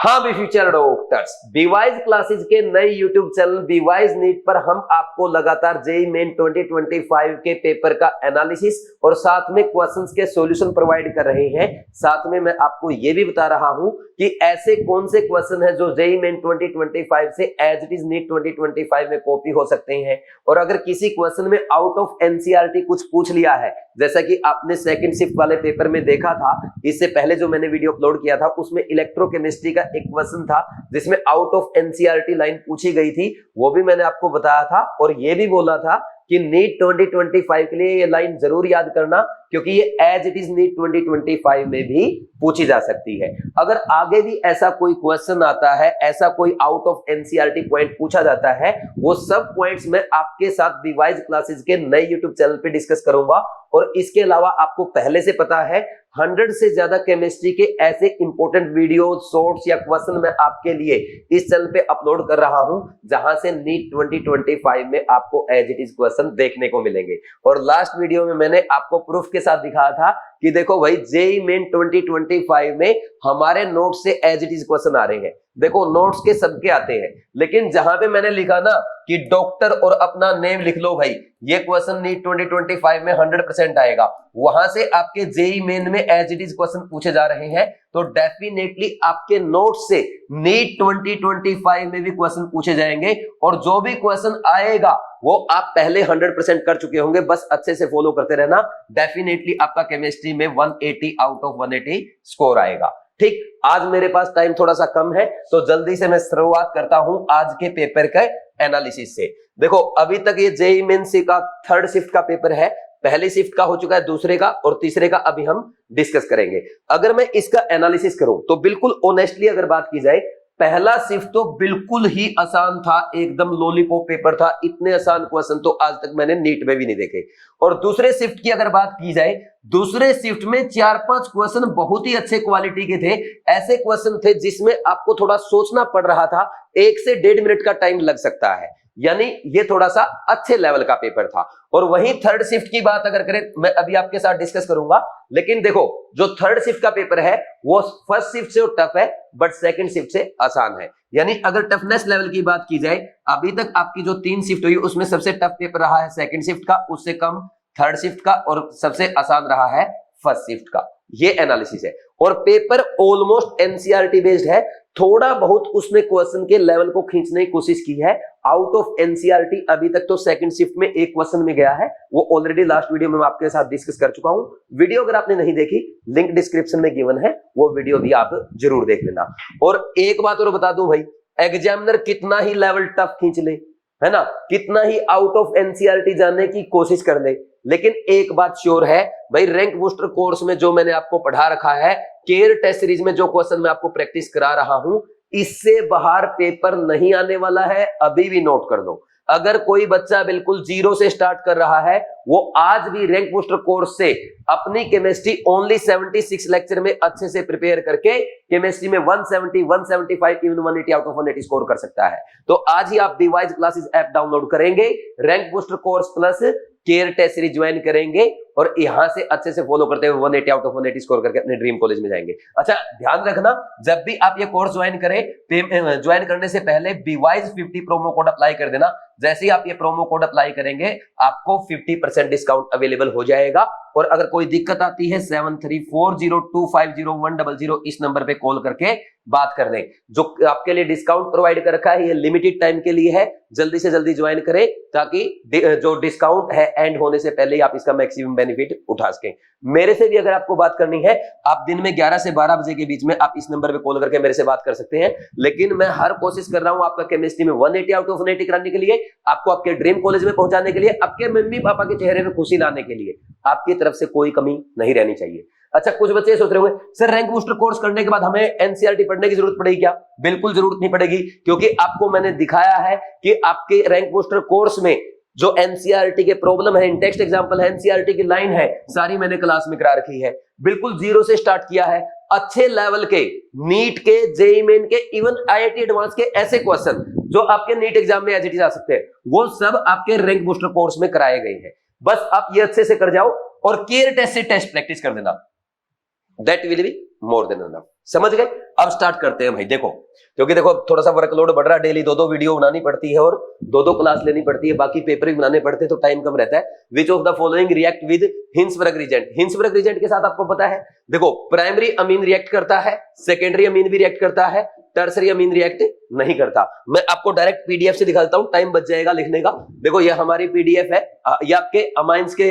हाँ भी future doctors, बीवाइज classes के नए यूट्यूब चैनल बीवाइज नीट पर हम आपको लगातार जेईई मेन 2025 के पेपर का एनालिसिस और साथ में क्वेश्चंस के सॉल्यूशन प्रोवाइड कर रहे हैं। साथ में मैं आपको यह भी बता रहा हूं कि ऐसे कौन से क्वेश्चन है जो जेईई मेन 2025 से एज इट इज नीट 2025 में कॉपी हो सकते हैं। और अगर किसी क्वेश्चन में आउट ऑफ एनसीईआरटी कुछ पूछ लिया है, जैसा कि आपने सेकंड शिफ्ट वाले पेपर में देखा था, इससे पहले जो मैंने वीडियो अपलोड किया था उसमें इलेक्ट्रोकेमिस्ट्री का एक क्वेश्चन था जिसमें आउट ऑफ एनसीईआरटी लाइन पूछी गई थी, वो भी मैंने आपको बताया था और ये भी बोला था कि नीट 2025 के लिए ये लाइन जरूर याद करना, क्योंकि ये एज इट इज नीट 2025 में भी पूछी जा सकती है। अगर आगे भी ऐसा कोई क्वेश्चन आता है, ऐसा कोई आउट ऑफ एनसीईआरटी पॉइंट पूछा जाता है, वो सब पॉइंट्स मैं आपके साथ बीवाइज क्लासेस के नए यूट्यूब चैनल पे डिस्कस करूंगा। और इसके अलावा आपको पहले से पता है 100 से ज्यादा केमिस्ट्री के ऐसे इंपॉर्टेंट वीडियो, शॉर्ट्स या क्वेश्चन मैं आपके लिए इस चैनल पे अपलोड कर रहा हूं, जहां से नीट 2025 में आपको एज इट इज क्वेश्चन देखने को मिलेंगे। और लास्ट वीडियो में मैंने आपको प्रूफ के साथ दिखाया था कि देखो भाई जेईई मेन 2025 में हमारे नोट्स से एज इट इज क्वेश्चन आ रहे हैं। देखो नोट्स के सबके आते हैं, लेकिन जहां पे मैंने लिखा ना कि डॉक्टर और अपना नेम लिख लो भाई, ये क्वेश्चन नीट 2025 में 100% आएगा, वहां से आपके जेईई मेन में एज इट इज क्वेश्चन पूछे जा रहे हैं, तो डेफिनेटली आपके नोट्स से नीट 2025 में भी क्वेश्चन पूछे जाएंगे। और जो भी क्वेश्चन आएगा वो आप पहले 100% कर चुके होंगे, बस अच्छे से फॉलो करते रहना। डेफिनेटली आपका केमिस्ट्री में 180 आउट ऑफ 180 स्कोर आएगा। ठीक, आज मेरे पास टाइम थोड़ा सा कम है, तो जल्दी से मैं शुरुआत करता हूं आज के पेपर के एनालिसिस से। देखो अभी तक ये जेईई मेंस का थर्ड शिफ्ट का पेपर है, पहली शिफ्ट का हो चुका है, दूसरे का और तीसरे का अभी हम डिस्कस करेंगे। अगर मैं इसका एनालिसिस करूं तो बिल्कुल ऑनेस्टली अगर बात की जाए, पहला शिफ्ट तो बिल्कुल ही आसान था, एकदम लॉलीपॉप पेपर था, इतने आसान क्वेश्चन तो आज तक मैंने नीट में भी नहीं देखे। और दूसरे शिफ्ट की अगर बात की जाए, दूसरे शिफ्ट में 4-5 क्वेश्चन बहुत ही अच्छे क्वालिटी के थे, ऐसे क्वेश्चन थे जिसमें आपको थोड़ा सोचना पड़ रहा था, 1 से 1.5 मिनट का टाइम लग सकता है, यानी ये थोड़ा सा अच्छे लेवल का पेपर था। और वहीं थर्ड शिफ्ट की बात अगर करें, मैं अभी आपके साथ डिस्कस करूंगा, लेकिन देखो जो थर्ड शिफ्ट का पेपर है वो फर्स्ट शिफ्ट से टफ है बट सेकंड शिफ्ट से आसान है। यानी अगर टफनेस लेवल की बात की जाए, अभी तक आपकी जो 3 शिफ्ट हुई उसमें सबसे टफ पेपर रहा है सेकंड शिफ्ट का, उससे कम थर्ड शिफ्ट का, और सबसे आसान रहा है फर्स्ट शिफ्ट का। ये एनालिसिस है और पेपर ऑलमोस्ट एनसीईआरटी बेस्ड है, थोड़ा बहुत उसने क्वेश्चन के लेवल को खींचने की कोशिश की है। आउट ऑफ एनसीईआरटी अभी तक तो सेकंड शिफ्ट में एक क्वेश्चन में गया है, वो ऑलरेडी लास्ट वीडियो में मैं आपके साथ डिस्कस कर चुका हूं। वीडियो अगर आपने नहीं देखी, लिंक डिस्क्रिप्शन में गिवन है, वो वीडियो भी आप जरूर देख लेना। और एक बात और बता दूं भाई, एग्जामिनर कितना ही लेवल टफ खींच ले, है ना, कितना ही आउट ऑफ एनसीईआरटी जानने की कोशिश कर ले, लेकिन एक बात श्योर है भाई, रैंक बूस्टर कोर्स में जो मैंने आपको पढ़ा रखा है, केयर टेस्ट सीरीज में जो क्वेश्चन मैं आपको प्रैक्टिस करा रहा हूं, इससे बाहर पेपर नहीं आने वाला है, अभी भी नोट कर लो। अगर कोई बच्चा बिल्कुल जीरो से स्टार्ट कर रहा है, वो आज भी रैंक बूस्टर कोर्स से अपनी केमिस्ट्री ओनली 76 लेक्चर में अच्छे से प्रिपेयर करके केमिस्ट्री में 170, 175, इवन 180 आउट ऑफ 180 स्कोर कर सकता है। तो आज ही आप बीवाइज क्लासेस ऐप डाउनलोड करेंगे, rank booster course plus care test series join करेंगे और यहां से अच्छे से फॉलो करते हुए 180 आउट ऑफ 180 स्कोर करके अपने ड्रीम कॉलेज में जाएंगे। अच्छा ध्यान रखना, जब भी आप ये कोर्स ज्वाइन करें, ज्वाइन करने से पहले बीवाइज 50 प्रोमो कोड अप्लाई कर देना। जैसे ही आप ये प्रोमो कोड अप्लाई करेंगे, आपको 50% डिस्काउंट अवेलेबल हो जाएगा। और अगर कोई दिक्कत आती है 7340250100 इस नंबर पे कॉल करके बात कर दें। जो आपके लिए डिस्काउंट प्रोवाइड कर रखा है ये लिमिटेड टाइम के लिए है, जल्दी से जल्दी ज्वाइन करें ताकि जो डिस्काउंट है एंड होने से पहले ही आप इसका मैक्सिमम बेनिफिट उठा सकें। मेरे से भी अगर आपको बात करनी है, आप दिन में 11 से 12 बजे के बीच में आप इस नंबर पे कॉल करके मेरे से बात कर सकते हैं। लेकिन मैं हर कोशिश कर रहा हूं आपका केमिस्ट्री में 180 आउट ऑफ 180 कराने के लिए, आपको आपके ड्रीम कॉलेज में पहुंचाने के लिए, आपके मम्मी पापा के चेहरे में खुशी लाने के लिए। आपकी तरफ से कोई कमी नहीं रहनी चाहिए। अच्छा, कुछ बच्चे सोच रहे होंगे सर रैंक बूस्टर कोर्स करने के बाद हमें एनसीईआरटी पढ़ने की जरूरत पड़ेगी क्या? बिल्कुल जरूरत नहीं पड़ेगी, क्योंकि आपको मैंने दिखाया है कि आपके रैंक बूस्टर कोर्स में जो एनसीईआरटी के प्रॉब्लम है, टेक्स्ट एग्जांपल है, एनसीईआरटी की लाइन है, सारी मैंने क्लास में करा रखी है। बिल्कुल जीरो से स्टार्ट किया है, अच्छे लेवल के नीट के, जेईई मेन के, इवन आईआईटी एडवांस के ऐसे क्वेश्चन जो आपके नीट एग्जाम में एज इट इज आ सकते हैं, वो सब आपके रैंक बूस्टर कोर्स में कराए गए हैं। बस आप ये अच्छे से कर जाओ और केयर टेस्ट से टेस्ट प्रैक्टिस कर देना, that will be more than enough. समझ गए? अब स्टार्ट करते हैं भाई। देखो, क्योंकि देखो थोड़ा सा वर्कलोड बढ़ रहा है, डेली 2-2 वीडियो बनानी पड़ती है और 2-2 क्लास लेनी पड़ती है, बाकी पेपर भी बनाने पड़ते हैं, तो टाइम कम रहता है। Which of the following react with Hinsberg reagent? Hinsberg reagent के साथ आपको पता है, देखो प्राइमरी अमीन रिएक्ट करता है, सेकेंडरी अमीन भी रिएक्ट करता है, टर्सरी अमीन रिएक्ट नहीं करता। मैं आपको डायरेक्ट पीडीएफ से दिखाता हूं, टाइम बच जाएगा लिखने का। देखो ये हमारी पीडीएफ है, ये आपके अमाइंस के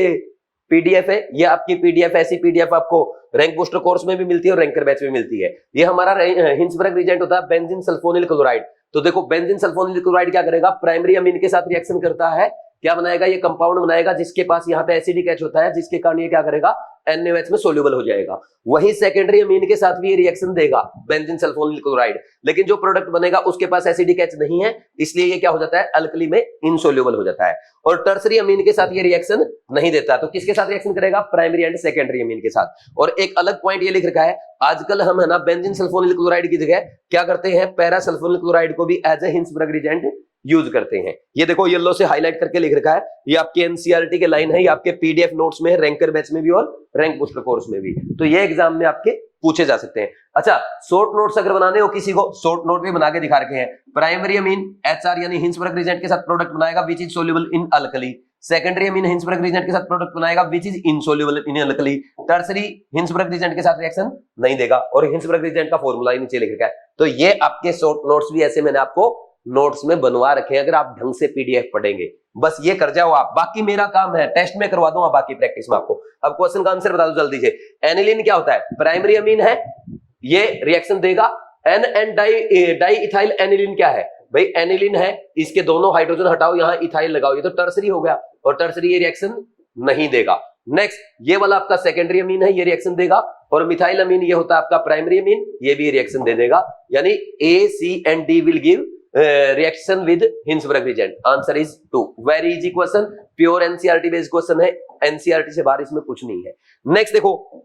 पीडीएफ है, ये आपकी पीडीएफ, ऐसी पीडीएफ आपको रैंक बूस्टर कोर्स में भी मिलती है और रैंकर बैच में मिलती है। ये हमारा हिंसबर्ग रीजेंट होता है बेंजीन सल्फोनिल क्लोराइड। तो देखो बेंजीन सल्फोनिल क्लोराइड क्या करेगा, प्राइमरी अमीन के साथ रिएक्शन करता है, क्या बनाएगा, ये कंपाउंड बनाएगा जिसके पास यहाँ पे एसिडिक एच होता है, जिसके कारण ये क्या करेगा, NaOH में सोल्यूबल हो जाएगा। वही सेकेंडरी अमीन के साथ भी ये रिएक्शन देगा बेंजीन सल्फोनिल क्लोराइड, लेकिन जो प्रोडक्ट बनेगा उसके पास एसिडिक एच नहीं है, इसलिए ये क्या हो जाता है, अल्कली में इनसोल्यूबल हो जाता है। और टर्सरी अमीन के साथ ये रिएक्शन नहीं देता, तो किसके साथ रिएक्शन करेगा, प्राइमरी एंड सेकेंडरी अमीन के साथ। और एक अलग पॉइंट ये लिख रखा है, आजकल हम है ना बेंजीन सल्फोनिल क्लोराइड की जगह क्या करते हैं, पैरा सल्फोनिल क्लोराइड को भी as a Hinsberg reagent use करते हैं। ये देखो येलो से हाईलाइट करके लिख रखा है, ये आपके एनसीईआरटी के लाइन है, ये आपके पीडीएफ नोट्स में है, रैंकर बैच में भी और रैंक बूस्टर कोर्स में भी, तो ये एग्जाम में आपके पूछे जा सकते हैं। अच्छा, शॉर्ट नोट्स अगर बनाने हो किसी को, शॉर्ट नोट भी बना के दिखा रखे हैं। प्राइमरी अमीन HR यानी हिंसबर्ग रिजेंट के साथ प्रोडक्ट बनाएगा which is soluble in alkali. Secondary amine Hinsberg reagent के साथ प्रोडक्ट बनाएगा which is insoluble in alkali. Tertiary Hinsberg reagent के साथ रिएक्शन नहीं देगा, और हिंसबर्ग रिजेंट का फॉर्मूला ही नीचे लिख रखा है। तो ये आपके शॉर्ट नोट्स भी ऐसे मैंने आपको नोट्स में बनवा रखे हैं, अगर आप ढंग से पीडीएफ पढ़ेंगे, बस ये कर जाओ आप। बाकी मेरा काम है टेस्ट में करवा दूंगा, बाकी प्रैक्टिस में आपको। अब क्वेश्चन का आंसर बता दो जल्दी से। एनिलीन क्या होता है, प्राइमरी अमीन है, ये रिएक्शन देगा। एन डाई इथाइल एनिलीन क्या है भाई, एनिलीन है, इसके दोनों हाइड्रोजन हटाओ, यहाँ इथाइल लगाओ, ये तो टर्सरी हो गया, और टर्सरी ये रिएक्शन नहीं देगा। नेक्स्ट, ये वाला आपका सेकेंडरी अमीन है, ये रिएक्शन देगा, और मिथाइल अमीन ये होता है आपका प्राइमरी अमीन, ये भी रिएक्शन दे देगा, यानी A, C and D will give reaction with Hinsberg reagent. Answer is 2। Very easy question, pure NCERT based question है, एनसीईआरटी से बाहर इसमें कुछ नहीं है। नेक्स्ट देखो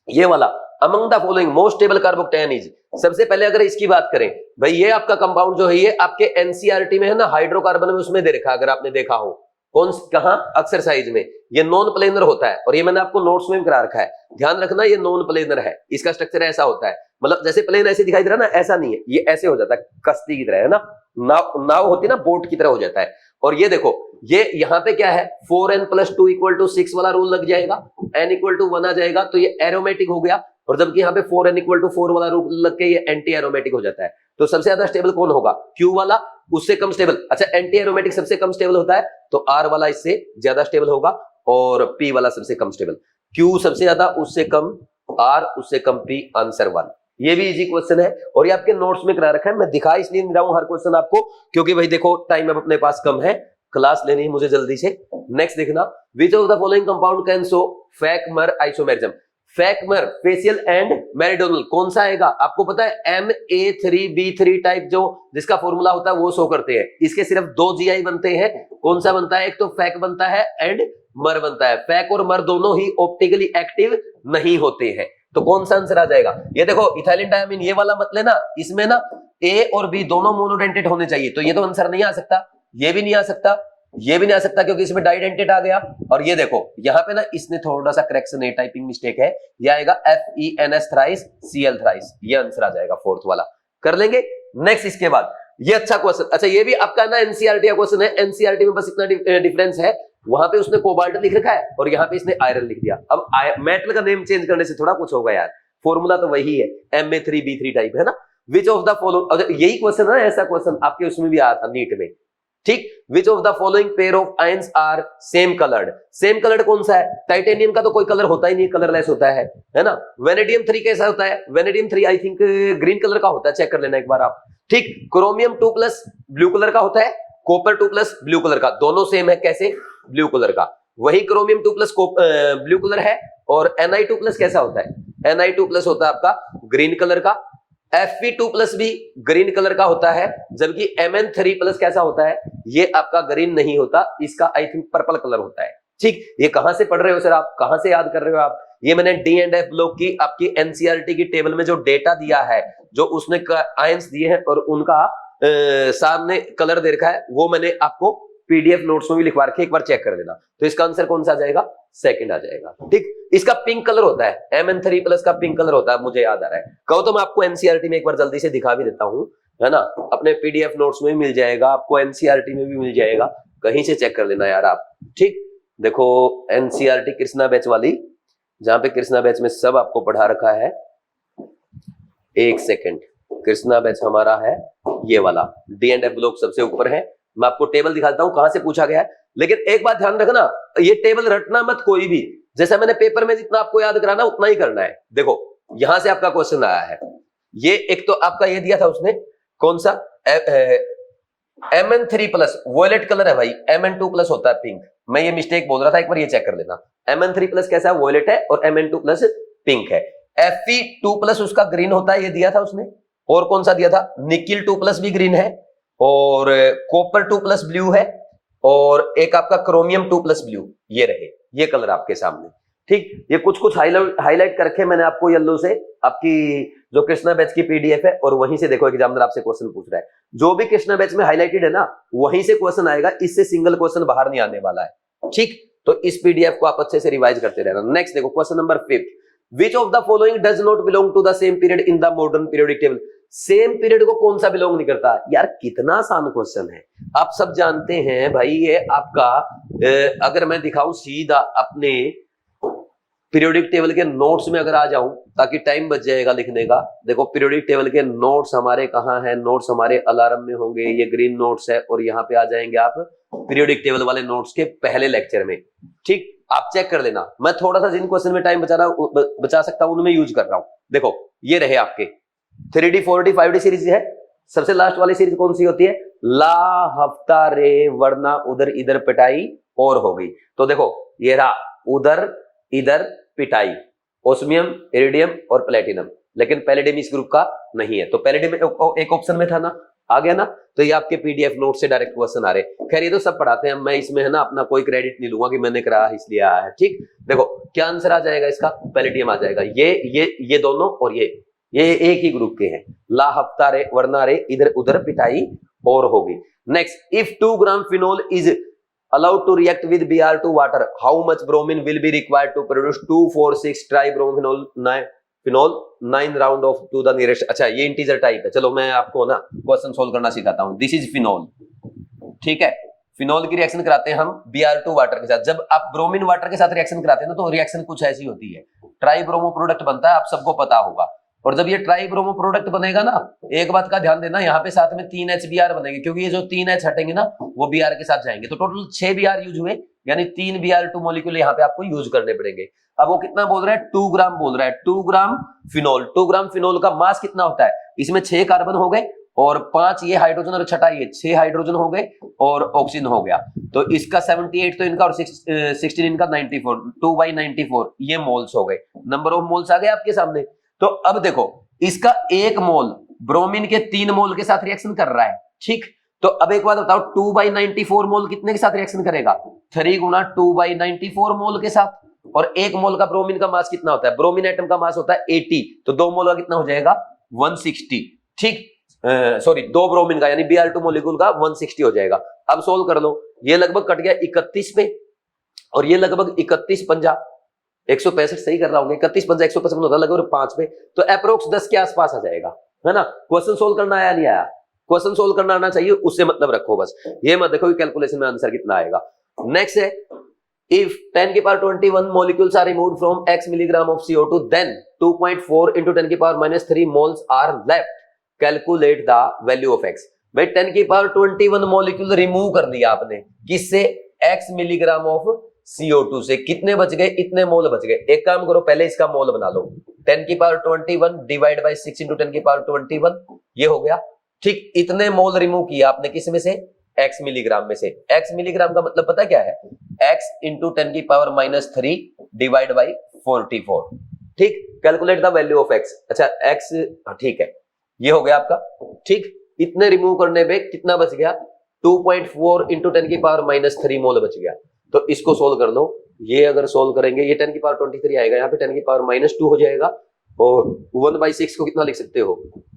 ये वाला, among the following most stable carbocation is. सबसे पहले अगर इसकी बात करें भाई, ये आपका कंपाउंड जो है ये आपके एनसीईआरटी में है ना, हाइड्रोकार्बन में उसमें दे रखा है, अगर आपने देखा हो, कौन कहां, एक्सरसाइज में। ये नॉन प्लेनर होता है, और ये मैंने आपको नोट्स में भी करा रखा है, ध्यान रखना ये नॉन प्लेनर है, इसका स्ट्रक्चर ऐसा होता है, मतलब जैसे प्लेन ऐसे दिखाई दे रहा है ना, ऐसा नहीं है, ये ऐसे हो जाता है, कश्ती की तरह है ना, नाव होती है ना, बोट की तरह हो जाता है। और ये देखो, ये यहाँ पे क्या है, 4n+2 = 6 वाला रूल लग जाएगा, n = 1 आ जाएगा, तो ये एरोमेटिक हो गया। और जबकि यहाँ पे 4n = 4 वाला रूल लग के ये एंटी एरोमेटिक हो जाता है। तो सबसे ज्यादा स्टेबल कौन होगा, Q वाला, उससे कम स्टेबल। अच्छा, एंटी एरोमेटिक सबसे कम स्टेबल होता है, तो R वाला इससे ज्यादा स्टेबल होगा, और P वाला सबसे कम स्टेबल। Q सबसे ज्यादा, उससे कम R, उससे कम P, आंसर 1। ये भी इजी क्वेश्चन है, और ये आपके नोट्स में करा रखा है। मैं दिखा इसलिए नहीं रहा हूं हर क्वेश्चन आपको, क्योंकि भाई देखो टाइम अब अपने पास कम है, क्लास लेनी है मुझे जल्दी से। नेक्स्ट देखना, which of the following compound can show fac mer isomerism. फैक मर, फेसियल एंड मेरिडोनल, कौन सा आएगा आपको पता है, MA3B3 टाइप जो जिसका फॉर्मूला होता है वो शो करते हैं। इसके सिर्फ 2 GI बनते हैं, कौन सा बनता है, एक तो फैक बनता है एंड मर बनता है। फैक और मर दोनों ही ऑप्टिकली एक्टिव नहीं होते हैं, तो कौन सा आंसर आ जाएगा। ये देखो इथाइलिन डायमीन, ये वाला मत लेना, इसमें ना A और B दोनों मोनोडेंटेट होने चाहिए, तो ये तो आंसर नहीं आ सकता, ये भी नहीं आ सकता, ये भी नहीं आ सकता, क्योंकि इसमें डाइडेंटेट आ गया। और ये देखो यहाँ पे ना इसने थोड़ा सा करेक्शन है, टाइपिंग मिस्टेक है, ये आएगा FENS थ्राइस Cl थ्राइस, ये आंसर आ जाएगा फोर्थ वाला, कर लेंगे। नेक्स्ट इसके बाद ये अच्छा क्वेश्चन, अच्छा ये भी आपका ना एनसीईआरटी का क्वेश्चन है। एनसीईआरटी में बस इतना डिफरेंस है, वहां पे उसने कोबाल्ट लिख रखा है और यहाँ पे इसने आयरन लिख दिया। अब मेटल का नेम चेंज करने से थोड़ा कुछ होगा यार, फॉर्मूला तो वही है, MA3B3 टाइप है ना। विच ऑफ द फॉलोइंग, यही क्वेश्चन है ना, ऐसा क्वेश्चन आपके उसमें भी आया था नीट में, ठीक। Which of the following pair of ions are same coloured. Same coloured कौन सा है, टाइटेनियम का तो कोई कलर होता ही नहीं, कलरलेस होता है ना। वेनेडियम 3 कैसा होता है, vanadium 3 I think green colour का होता है, चेक कर लेना एक बार आप, ठीक। क्रोमियम 2+ ब्लू कलर का होता है, कॉपर 2+ ब्लू कलर का, दोनों सेम है, कैसे, ब्लू कलर का। वही क्रोमियम 2+ ब्लू कलर है, और Ni2+ कैसा होता है, Ni2+ होता है आपका ग्रीन कलर का। Fe2+ भी ग्रीन कलर का होता है, जबकि Mn3+ कैसा होता है, ये आपका ग्रीन नहीं होता, इसका आई थिंक पर्पल कलर होता है, ठीक। ये कहां से पढ़ रहे हो सर आप, कहां से याद कर रहे हो आप, ये मैंने D&F ब्लॉक की आपकी एनसीईआरटी की टेबल में जो डेटा दिया है, जो उसने आयंस दिए हैं और उनका सामने कलर दे रखा है, वो मैंने आपको पीडीएफ नोट्स में भी लिखवा रखे, एक बार चेक कर लेना। तो इसका आंसर कौन सा आ जाएगा? सेकंड आ जाएगा। ठीक, इसका पिंक कलर होता है, MN3 प्लस का पिंक कलर होता है, मुझे याद आ रहा है। कहो तो मैं आपको एनसीईआरटी में एक बार जल्दी से दिखा भी देता हूं, है ना, अपने पीडीएफ नोट्स में मिल जाएगा, आपको एनसीईआरटी में भी मिल जाएगा, कहीं से चेक कर लेना यार आप। ठीक, देखो एनसीईआरटी कृष्णा बैच वाली, जहां पे कृष्णा बैच में सब आपको पढ़ा रखा है। एक सेकंड, कृष्णा बैच हमारा है ये वाला, D&F ब्लॉक सबसे ऊपर है। मैं आपको टेबल दिखाता हूं कहां से पूछा गया है, लेकिन एक बात ध्यान रखना, ये टेबल रटना मत कोई भी, जैसा मैंने पेपर में जितना आपको याद कराना उतना ही करना है। देखो यहां से आपका क्वेश्चन आया है, ये एक तो आपका ये दिया था उसने, कौन सा, MN3 प्लस वॉयलेट कलर है भाई, MN2 प्लस होता है पिंक, मैं ये मिस्टेक बोल रहा था, एक बार ये चेक कर लेना। MN3 प्लस कैसा है, वॉयलेट है, और MN2 प्लस पिंक है। Fe2 प्लस उसका ग्रीन होता है, ये दिया था उसने। और कौन सा दिया था, निकिल 2 प्लस भी ग्रीन है, और कॉपर 2 प्लस ब्लू है, और एक आपका क्रोमियम 2 प्लस ब्लू, ये रहे ये कलर आपके सामने। ठीक, ये कुछ हाईलाइट करके मैंने आपको येलो से, आपकी जो कृष्णा बैच की पीडीएफ है, और वहीं से देखो एग्जामिनर आपसे क्वेश्चन पूछ रहा है, जो भी कृष्णा बैच में हाईलाइटेड है ना, वहीं से क्वेश्चन आएगा, इससे सिंगल क्वेश्चन बाहर नहीं आने वाला है। ठीक, तो इस पीडीएफ को आप अच्छे से रिवाइज करते रहना। नेक्स्ट देखो question number 5, which of the following does not belong to the same period in the modern periodic table. Same period को कौन सा बिलोंग नहीं करता यार, कितना आसान क्वेश्चन है, आप सब जानते हैं भाई। ये आपका अगर मैं दिखाऊं सीधा अपने पीरियोडिक टेबल के नोट्स में अगर आ जाऊं, ताकि टाइम बच जाएगा लिखने का। देखो पीरियोडिक टेबल के नोट्स हमारे कहाँ हैं, नोट्स हमारे अलार्म में होंगे, ये ग्रीन नोट्स है, और यहाँ पे आ जाएंगे आप पीरियोडिक टेबल वाले नोट्स के पहले लेक्चर में। ठीक, आप चेक कर लेना, मैं थोड़ा सा जिन क्वेश्चन में टाइम बचा सकता हूं उनमें यूज कर रहा हूं। देखो ये रहे आपके 3D 4D 5D सीरीज है, सबसे लास्ट वाली सीरीज कौन सी होती है, ला हफ्ता रे वरना उधर इधर पिटाई और हो गई। तो देखो ये रहा उधर इधर पिटाई, ओस्मियम, इरिडियम और प्लेटिनम, लेकिन पैलेडियम इस ग्रुप का नहीं है, तो पैलेडियम एक ऑप्शन में था ना, आ गया ना। तो ये आपके पीडीएफ नोट से डायरेक्ट क्वेश्चन आ रहे। खैर ये तो सब पढ़ाते हैं, मैं इसमें है ना अपना कोई क्रेडिट नहीं लूंगा कि मैंने कराया इसलिए आया है। ठीक, देखो क्या आंसर आ जाएगा इसका, पैलेडियम आ जाएगा। ये दोनों और ये एक ही ग्रुप के हैं, ला हफ्ता रे वरना रे इधर उधर पिटाई और होगी। Next, if 2 gram phenol is allowed to react with Br2 water, how much bromine will be required to produce 2,4,6 tribromophenols 9 round of to the nearest। अच्छा ये इंटीजर टाइप है, चलो मैं आपको ना क्वेश्चन सोल्व करना सिखाता हूं। दिस इज फिनोल, ठीक है, फिनोल की रिएक्शन कराते हैं हम Br2 वाटर के साथ। जब आप ब्रोमीन वाटर के साथ रिएक्शन कराते हैं ना, तो रिएक्शन कुछ ऐसी होती है, ट्राइब्रोमो प्रोडक्ट बनता है, आप सबको पता होगा। और जब ये ट्राइब्रोमो प्रोडक्ट बनेगा ना, एक बात का ध्यान देना, यहाँ पे साथ में 3 HBr बनेंगे, क्योंकि ये जो 3 H हटेंगे ना वो Br के साथ जाएंगे, तो टोटल 6 Br यूज हुए, यानी 3 Br2 मॉलिक्यूल यहाँ पे आपको यूज करने पड़ेंगे। अब वो कितना बोल रहा है, 2 ग्राम बोल रहा है, 2 ग्राम फिनोल। 2 ग्राम फिनोल का मास कितना होता है, इसमें 6 कार्बन हो गए और 5 ये हाइड्रोजन और छठा ये 6 हाइड्रोजन हो गए और ऑक्सीजन हो गया, तो इसका 78 तो इनका और 16 इनका 94, 2/94 ये मोल्स हो गए, नंबर ऑफ मोल्स आ गए आपके सामने। तो अब देखो इसका 1 मोल ब्रोमीन के 3 मोल के साथ रिएक्शन कर रहा है। ठीक, तो अब एक बात बताओ, 2/94 मोल कितने के साथ रिएक्शन करेगा, 3 गुना 2/94 मोल के साथ। और 1 मोल का ब्रोमीन का मास कितना होता है, ब्रोमीन एटम का मास होता है 80, तो 2 मोल का कितना हो जाएगा 160। ठीक, सॉरी 2 ब्रोमीन का यानी Br2 मॉलिक्यूल का 160 हो जाएगा। अब सोल्व कर लो, ये लगभग कट गया 31 पे और ये लगभग 31 पंजा 165 सही कर रहा हूँ, 31 पंजा 155 होता है लगभग 5 पे, तो अप्रोक्स 10 के आसपास आ जाएगा, है ना। क्वेश्चन सोल्व करना आया नहीं आया, क्वेश्चन सोल्व करना आना चाहिए, उससे मतलब रखो बस, ये मत देखो कि कैलकुलेशन में आंसर कितना आएगा। नेक्स्ट है, if 10 की power 21 molecules are removed from x milligram of CO2, then 2.4 into 10 की power -3 moles are left, calculate the value of x। भाई 10 की पावर 21 मॉलिक्यूल रिमूव कर दिया आपने, किससे, x मिलीग्राम ऑफ CO2 से, कितने बच गए, इतने मोल बच गए। एक काम करो, पहले इसका मोल बना लो, 10 की पावर 21 डिवाइड बाय 6 into 10 की पावर 21, ये हो गया। ठीक, इतने मोल रिमूव किया आपने, किस में से, x मिलीग्राम में से। x मिलीग्राम का मतलब पता क्या है, x into 10 की पावर -3 डिवाइड बाय 44। ठीक, calculate the value of x। अच्छा x, ठीक है, ये हो गया आपका। ठीक, इतने रिमूव करने पे कितना बच गया, 2.4 into 10 की पावर -3 मोल बच गया। तो इसको सोल्व कर लो, ये अगर सोल्व करेंगे ये 10 की पावर 23 आएगा, यहाँ पे 10 की पावर -2 हो जाएगा, और 1/6 को कितना लिख सकते हो,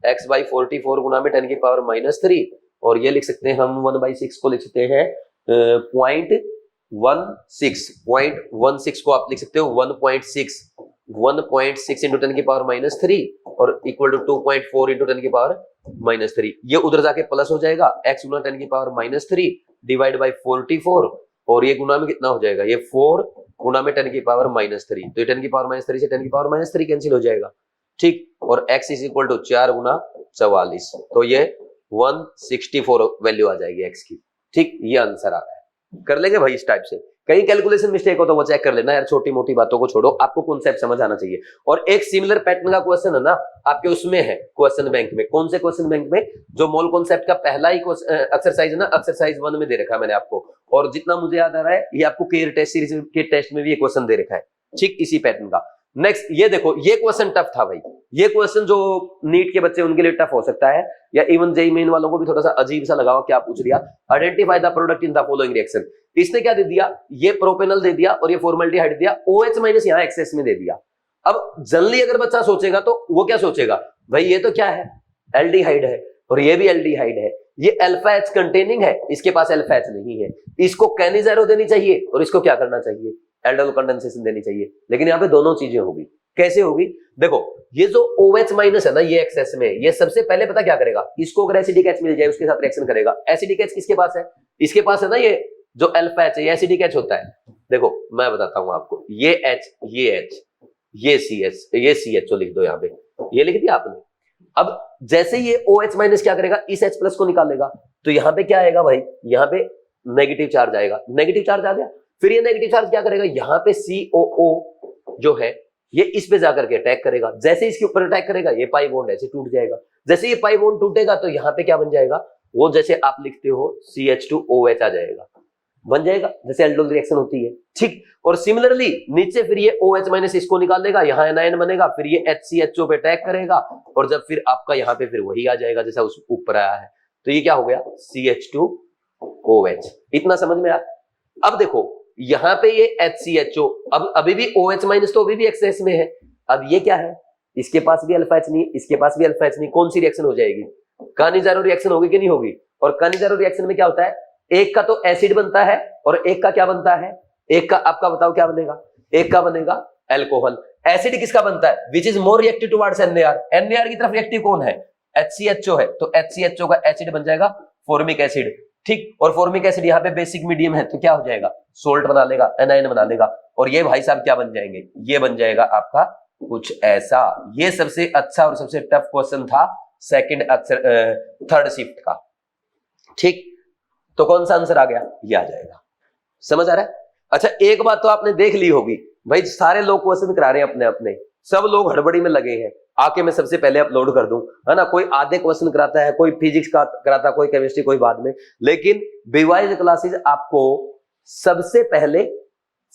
x/44 गुना में 10 की पावर -3, और ये लिख सकते हैं हम 1/6 को लिख सकते हैं 0.16 को आप लिख सकते हो 1.6 इंटू 10 की पावर -3 और इक्वल टू 2.4 इंटू 10 की पावर -3। ये उधर जाके प्लस हो जाएगा, x गुना 10 की पावर -3 डिवाइड बाई 44 और ये गुना में कितना हो जाएगा, ये 4 गुना में 10 की पावर -3, तो ये 10 की पावर -3 से 10 की पावर -3 कैंसिल हो जाएगा, ठीक। और x इज इक्वल टू 4 गुना 44, तो ये 164 वैल्यू आ जाएगी x की, ठीक। ये आंसर आ रहा है। कर लेंगे भाई इस टाइप से। कहीं कैलकुलेशन मिस्टेक हो तो वो चेक कर लेना यार, छोटी मोटी बातों को छोड़ो, आपको कॉन्सेप्ट समझ आना चाहिए। और एक सिमिलर पैटर्न का क्वेश्चन है ना आपके उसमें है क्वेश्चन बैंक में। कौन से क्वेश्चन बैंक में? जो मोल कॉन्सेप्ट का पहला ही एक्सरसाइज है ना, एक्सरसाइज 1 में दे रखा है मैंने आपको, और जितना मुझे याद आ रहा है ये आपको केयर टेस्ट सीरीज के टेस्ट में भी ये क्वेश्चन दे रखा है, ठीक, इसी पैटर्न का। नेक्स्ट ये देखो, ये क्वेश्चन टफ था भाई, ये क्वेश्चन जो नीट के बच्चे उनके लिए टफ हो सकता है, या इवन जेईई मेन वालों को भी थोड़ा सा अजीब सा लगा हो, क्या पूछ लिया, identify the product in the following reaction. इसने क्या दे दिया, ये प्रोपेनॉल दे दिया और ये फॉर्मल्डिहाइड दिया, OH माइनस यहाँ एक्सेस में दे दिया। अब जनरली अगर बच्चा सोचेगा तो वो क्या सोचेगा, भाई ये तो क्या है, एल्डिहाइड है और ये भी एल्डिहाइड है, ये अल्फा एच कंटेनिंग है, इसके पास अल्फा एच नहीं है, इसको कैनिज़ेरो देनी चाहिए और इसको क्या करना चाहिए, एल्डोल कंडेंसेशन देनी चाहिए। लेकिन यहाँ पे दोनों चीजें होगी। कैसे होगी? देखो ये जो OH माइनस है ना, ये एक्सेस में, ये सबसे पहले पता क्या करेगा, इसको अगर एसिडिक एच मिल जाए उसके साथ रिएक्शन करेगा। एसिडिक एच किसके पास है, इसके पास है ना, ये जो अल्फा एच है, ये एसिडिक एच होता है। देखो मैं बताता हूं आपको, ये H, ये H, ये CH, ये CH लिख दो यहाँ पे, ये लिख दिया आपने। अब जैसे ये OH माइनस क्या करेगा, इस H प्लस को निकालेगा, तो यहाँ पे क्या आएगा भाई, यहाँ पे नेगेटिव चार्ज आएगा, नेगेटिव चार्ज आ गया। फिर ये नेगेटिव चार्ज क्या करेगा, यहाँ पे COO जो है ये इस पे जाकर के अटैक करेगा। जैसे इसके ऊपर अटैक करेगा ये पाई बॉन्ड ऐसे टूट जाएगा। जैसे ये पाई बॉन्ड टूटेगा तो यहाँ पे क्या बन जाएगा, वो जैसे आप लिखते हो CH2OH आ जाएगा, बन जाएगा जैसे एल्डोल रिएक्शन होती है, ठीक। और सिमिलरली नीचे फिर ये OH माइनस इसको निकाल देगा, यहाँ एनायन बनेगा, फिर ये HCHO पे अटैक करेगा और जब फिर आपका यहाँ पे फिर वही आ जाएगा जैसा उस ऊपर आया है। तो ये क्या हो गया, CH2OH। इतना समझ में आया? अब देखो यहाँ पे ये HCHO, अब अभी भी OH माइनस तो अभी भी एक्सेस में है। अब ये क्या है, इसके पास भी अल्फा एच नहीं, इसके पास भी अल्फा एच नहीं, कौन सी रिएक्शन हो जाएगी, कानिज़ेरो रिएक्शन होगी कि नहीं होगी? और कानिज़ेरो रिएक्शन में क्या होता है, एक का तो एसिड बनता है और एक का क्या बनता है, एक का आपका बताओ क्या बनेगा, एक का बनेगा एल्कोहल। एसिड किसका बनता है, which is more reactive towards NaR, NaR की तरफ रिएक्टिव कौन है, HCHO है, तो HCHO का एसिड बन जाएगा फॉर्मिक एसिड, ठीक। और फॉर्मिक एसिड यहाँ पे बेसिक मीडियम है तो क्या हो जाएगा, सोल्ट बना लेगा, एनायन बना लेगा। और ये भाई साहब क्या बन जाएंगे, ये बन जाएगा आपका कुछ ऐसा। ये सबसे अच्छा और सबसे टफ क्वेश्चन था सेकंड थर्ड शिफ्ट का, ठीक। तो कौन सा आंसर आ गया, ये आ जाएगा। समझ आ रहा है? अच्छा एक बात तो आपने देख ली होगी भाई, सारे लोग क्वेश्चन करा रहे हैं अपने अपने, सब लोग हड़बड़ी में लगे हैं, आके मैं सबसे पहले अपलोड कर दूं, है ना। कोई आधे क्वेश्चन कराता है, कोई फिजिक्स का कराता है, कोई केमिस्ट्री, कोई बाद में। लेकिन बीवाइज क्लासेस आपको सबसे पहले,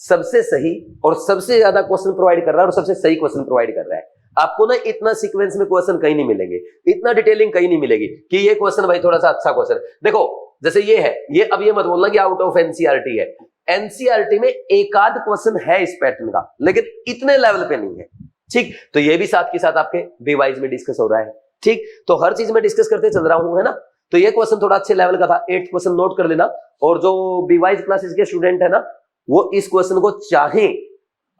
सबसे सही और सबसे ज्यादा क्वेश्चन प्रोवाइड कर रहा है और सबसे सही क्वेश्चन प्रोवाइड कर रहा है। आपको ना इतना सीक्वेंस में क्वेश्चन कहीं नहीं मिलेंगे, इतना डिटेलिंग कहीं नहीं मिलेगी कि ये क्वेश्चन भाई थोड़ा सा अच्छा क्वेश्चन। देखो जैसे ये है, ये अब ये मत बोलना कि आउट ऑफ एनसीईआरटी है, एनसीईआरटी में एक आध क्वेश्चन है इस पैटर्न का, लेकिन इतने लेवल पे नहीं है, ठीक। तो ये भी साथ के साथ आपके बीवाइज में डिस्कस हो रहा है, ठीक। तो हर चीज में डिस्कस करते चल रहा हूं, है ना। तो ये क्वेश्चन थोड़ा अच्छे लेवल का था, 8th क्वेश्चन नोट कर लेना। और जो बीवाइज क्लासेस के स्टूडेंट है ना, वो इस क्वेश्चन को चाहे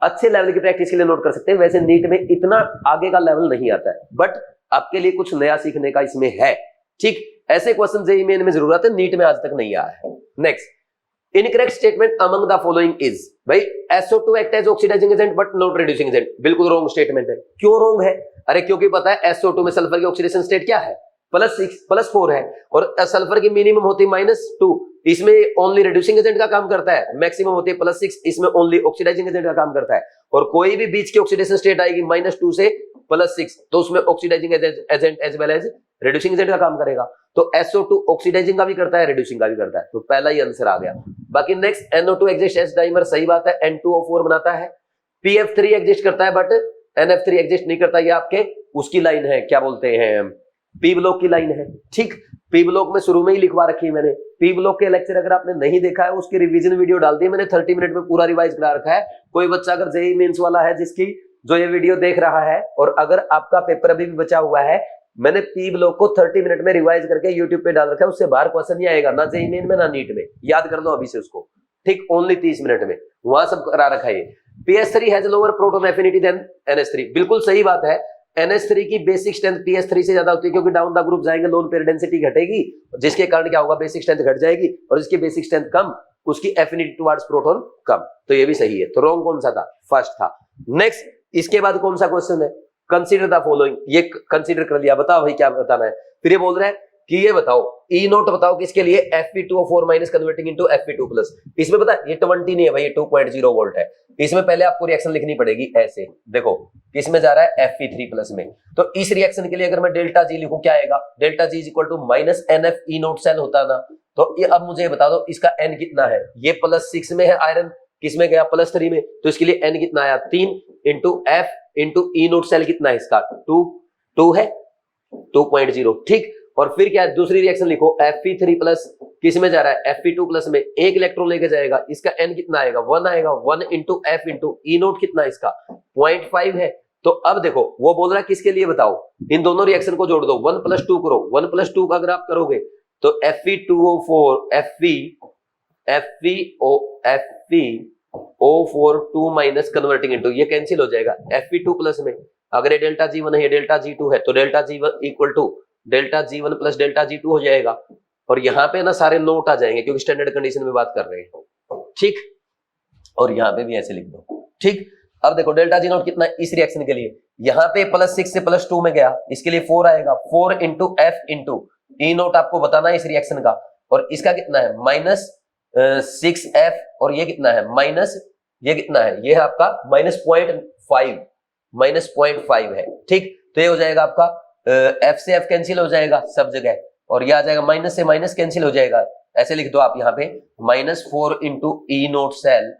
अच्छे लेवल की प्रैक्टिस के लिए नोट कर सकते हैं। वैसे नीट में इतना आगे का लेवल नहीं आता है, बट आपके लिए कुछ नया सीखने का इसमें है, ठीक। ऐसे क्वेश्चन जेईई मेन में जरूरत है, नीट में आज तक नहीं आया है। Next, incorrect statement among the following is, भाई SO2 act as oxidising agent but not reducing agent, बिल्कुल रॉन्ग स्टेटमेंट है। क्यों रॉन्ग है? अरे क्योंकि पता है SO2 में सल्फर की ऑक्सीडेशन स्टेट क्या है, +4 है, और सल्फर की मिनिमम होती है -2, इसमें ओनली रिड्यूसिंग एजेंट का काम करता है, मैक्सिमम होती है +6, इसमें ओनली ऑक्सीडाइजिंग एजेंट का काम करता है। और कोई भी बीच की ऑक्सीडेशन स्टेट आएगी -2 से +6, तो उसमें oxidising agent as well as reducing agent का काम करेगा। तो SO2 ऑक्सीडाइजिंग का भी करता है, रिड्यूसिंग का भी करता है, तो पहला ही आंसर आ गया। बाकी next, NO2 exist as dimer, सही बात है, N2O4 बनाता है। PF3 एग्जिस्ट करता है बट NF3 एग्जिस्ट नहीं करता, ये आपके उसकी लाइन है, क्या बोलते हैं, पी ब्लॉक की लाइन है, ठीक। पी ब्लॉक में शुरू में ही लिखवा रखी है मैंने, पी ब्लॉक के लेक्चर अगर आपने नहीं देखा है उसकी रिवीजन वीडियो डाल दी है मैंने, 30 मिनट में पूरा रिवाइज करा रखा है। कोई बच्चा अगर जेईई मेंस वाला है जिसकी जो ये वीडियो देख रहा है, और अगर आपका पेपर अभी भी बचा हुआ है मैंने पी ब्लॉक को 30 मिनट में रिवाइज करके यूट्यूब पे डाल रखा है, उससे बाहर क्वेश्चन नहीं आएगा, ना जेईई मेन में ना नीट में, याद कर लो अभी से उसको, ठीक, ओनली 30 मिनट में वहां सब करा रखा है। PS3 has lower proton affinity than NH3, बिल्कुल सही बात है। NH3 की बेसिक स्ट्रेंथ PS3 से ज्यादा होती है, क्योंकि डाउन द ग्रुप जाएंगे लोन पेयर डेंसिटी घटेगी, जिसके कारण क्या होगा, बेसिक स्ट्रेंथ घट जाएगी, और जिसकी बेसिक स्ट्रेंथ कम उसकी एफिनिटी टुवर्ड्स प्रोटॉन कम। तो ये भी सही है, तो रॉन्ग कौन सा था, फर्स्ट था। नेक्स्ट, इसके बाद कौन सा क्वेश्चन है, कंसीडर द फॉलोइंग, ये कंसीडर कर लिया, बताओ भाई क्या बताना है। फिर ये बोल रहा है कि ये बताओ ई नोट बताओ किसके लिए, Fe2O4 minus converting into Fe2+। इसमें पता है ये 20 नहीं है भाई, ये 2.0 वोल्ट है। इसमें पहले आपको रिएक्शन लिखनी पड़ेगी ऐसे, देखो किसमें जा रहा है, Fe3+ में। तो इस रिएक्शन के लिए अगर मैं डेल्टा जी लिखूं क्या आएगा, delta G is equal to minus NF E naught cell होता ना। तो ये अब मुझे बता दो इसका N कितना है, ये +6 में है आयरन, किसमें गया, +3 में, तो इसके लिए N कितना आया, 3 into F into E naught cell कितना है इसका, 2 है, 2.0, ठीक। और फिर क्या है, दूसरी रिएक्शन लिखो, Fe3+ किस में जा रहा है, Fe2+ में, एक इलेक्ट्रॉन लेके जाएगा, इसका N कितना आएगा, 1 आएगा, 1 into F into E note कितना है इसका, 0.5 है। तो अब देखो वो बोल रहा है किसके लिए बताओ, इन दोनों रिएक्शन को जोड़ दो, 1 + 2 करो, 1 + 2 का अगर आप करोगे तो FeO4 2 माइनस कन्वर्टिंग इनटू, ये कैंसिल हो जाएगा, Fe2+ में अगर ये डेल्टा G1 है, ये डेल्टा G2 है, तो delta G1 equal to delta G1 plus delta G2 हो जाएगा। और यहाँ पे ना सारे नोट आ जाएंगे, क्योंकि स्टैंडर्ड कंडीशन में बात कर रहे हैं, ठीक। और यहाँ पे भी ऐसे लिख दो, ठीक। अब देखो डेल्टा G नोट कितना है इस रिएक्शन के लिए, यहाँ पे +6 से +2 में गया, इसके लिए 4 आएगा, 4 into F into E note आपको बताना है इस रिएक्शन का, और इसका कितना है, -6F, और ये कितना है, ये कितना है, ये है आपका -0.5 है, ठीक। तो ये हो जाएगा आपका F से F कैंसिल हो जाएगा सब जगह, और ये आ जाएगा माइनस से माइनस कैंसिल हो जाएगा, ऐसे लिख दो आप यहाँ पे, -4 into E naught cell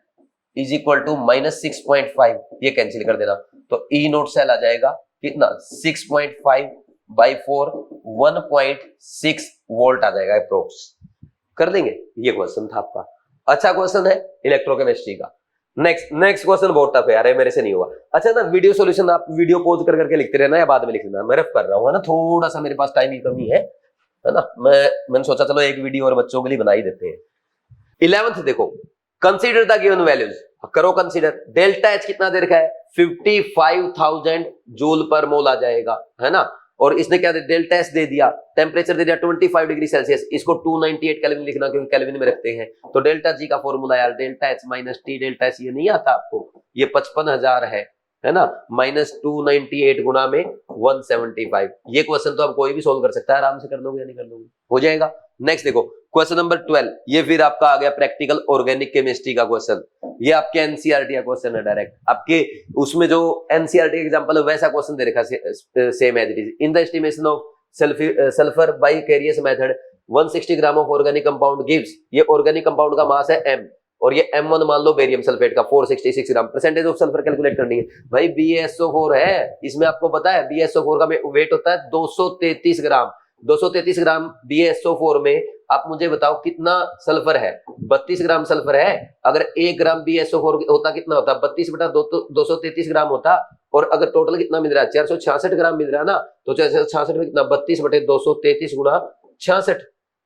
is equal to -6.5, ये कैंसिल कर देना, तो ई नोट सेल आ जाएगा कितना, 6.5/4, 1.6 वोल्ट आ जाएगा अप्रोक्स, कर देंगे। ये क्वेश्चन था आपका, अच्छा क्वेश्चन है इलेक्ट्रोकेमिस्ट्री का। नेक्स्ट क्वेश्चन बहुत टफ है यार, मेरे से नहीं हुआ। अच्छा ना, वीडियो सॉल्यूशन आप वीडियो पॉज कर करके लिखते रहना या बाद में लिख लेना, मैं रफ कर रहा हूँ, है ना, थोड़ा सा मेरे पास टाइम की कमी है ना, मैंने सोचा चलो एक वीडियो और बच्चों के लिए बना ही देते हैं। 11th देखो, कंसीडर द गिवन वैल्यूज, करो कंसीडर, डेल्टा H कितना दे रखा है, 55,000 जूल पर मोल आ जाएगा, है ना। और इसने क्या दे, डेल्टा S दे दिया, टेम्परेचर दे दिया 25 डिग्री सेल्सियस, इसको 298 केल्विन लिखना, क्योंकि केल्विन में रखते हैं। तो डेल्टा G का फॉर्मूला यार, delta H minus T delta S, ये नहीं आता आपको, ये 55,000 है ना, -298 गुना में 175। ये क्वेश्चन तो आप कोई भी सोल्व कर सकता है, आराम से कर लोगे या नहीं कर लोगे, हो जाएगा। नेक्स्ट देखो क्वेश्चन नंबर 12, ये फिर आपका आ गया प्रैक्टिकल ऑर्गेनिक केमिस्ट्री का क्वेश्चन, ये आपके एनसीईआरटी का क्वेश्चन है डायरेक्ट, आपके उसमें जो एनसीईआरटी एग्जांपल है वैसा क्वेश्चन दे रखा same as it is. In the estimation of sulphur by Carius method 160 gram of organic compound gives, ये ऑर्गेनिक कंपाउंड का मास है M, और ये M1 मान लो बेरियम सल्फेट का 466 ग्राम, परसेंटेज ऑफ सल्फर कैलकुलेट करनी है भाई, BaSO4 है, इसमें आपको पता है BaSO4 का वेट होता है 233 ग्राम, 233 ग्राम BaSO4 में आप मुझे बताओ कितना सल्फर है, 32 ग्राम सल्फर है। अगर 1 ग्राम BaSO4 होता कितना होता, 32/233 ग्राम होता, और अगर टोटल कितना मिल रहा है 466 ग्राम मिल रहा है ना, तो 466 में कितना, 32/233 गुणा 66,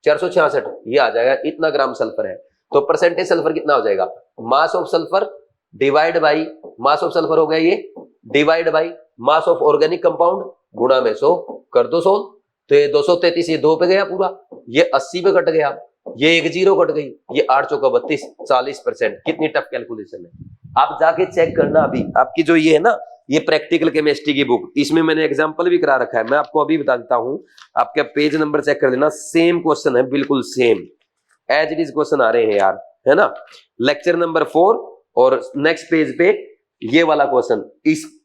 466, ये आ जाएगा, इतना ग्राम सल्फर है। तो परसेंटेज सल्फर कितना हो जाएगा, mass of sulphur divide by, mass of sulphur हो गया ये, divide by mass of organic compound गुणा में 100, कर दो 100, तो ये 233, ये 2 पे गया पूरा, ये 80 पे कट गया, ये 1 0 कट गई, ये 8 चौका 32, 40%। कितनी टफ कैलकुलेशन है, आप जाके चेक करना। अभी आपकी जो ये है ना, ये प्रैक्टिकल केमिस्ट्री की बुक, इसमें मैंने एग्जांपल भी करा रखा है, मैं आपको अभी बता देता हूं, आपका पेज नंबर चेक कर लेना, सेम क्वेश्चन है, बिल्कुल same as it is question आ रहे हैं यार, है ना। लेक्चर नंबर 4 और नेक्स्ट पेज पे ये वाला क्वेश्चन,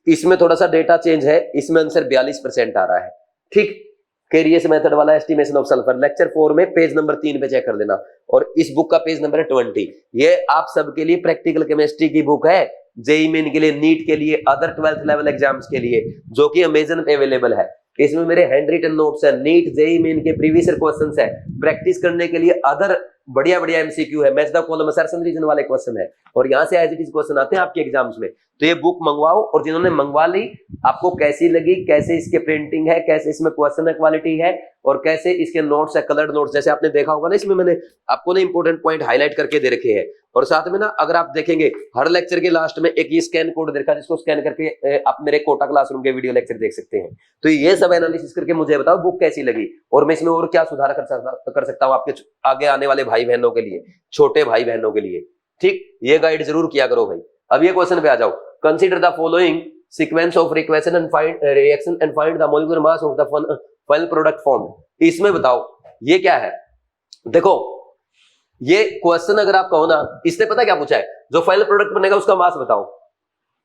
इसमें थोड़ा सा डेटा चेंज है, इसमें आंसर 42% आ रहा है, ठीक। कैरियस मेथड वाला एस्टिमेशन ऑफ सल्फर, लेक्चर 4 में पेज नंबर 3 पे चेक कर देना, और इस बुक का पेज नंबर है 20। ये आप सबके लिए प्रैक्टिकल केमिस्ट्री की बुक है, जेईई मेन के लिए, नीट के लिए, अदर 12th लेवल एग्जाम्स के लिए, जो कि अमेजन पे अवेलेबल है। इसमें मेरे हैंड रिटन नोट्स है, नीट जेईई मेन के प्रीवियस ईयर क्वेश्चंस है, प्रैक्टिस करने के लिए अदर बढ़िया बढ़िया एमसीक्यू है, match the column assertion reason वाले क्वेश्चन है, और यहाँ से एज इट इज क्वेश्चन आते हैं आपके एग्जाम्स में। तो ये बुक मंगवाओ, और जिन्होंने मंगवा ली आपको कैसी लगी, कैसे इसके प्रिंटिंग है, कैसे इसमें क्वेश्चन क्वालिटी है, और कैसे इसके नोट्स है, कलर्ड नोट्स, जैसे आपने देखा होगा ना, इसमें मैंने आपको ना इंपॉर्टेंट पॉइंट हाईलाइट करके दे रखे हैं। और साथ में ना अगर आप देखेंगे हर लेक्चर के लास्ट में एक ये स्कैन कोड देखा, जिसको स्कैन करके आप मेरे कोटा क्लासरूम के वीडियो लेक्चर देख सकते हैं। तो ये सब एनालिसिस करके मुझे बताओ बुक कैसी लगी, और मैं इसमें और क्या सुधार कर सकता हूँ आपके आगे आने वाले भाई बहनों के लिए, छोटे भाई बहनों के लिए। ठीक, ये गाइड जरूर किया करो भाई। अब ये क्वेश्चन पे आ जाओ। Consider the following sequence of reaction and find the molecular mass of the final product form. इसमें बताओ ये क्या है। देखो ये क्वेश्चन अगर आप कहो ना, इसने पता क्या पूछा है, जो फाइनल प्रोडक्ट बनेगा उसका मास बताओ।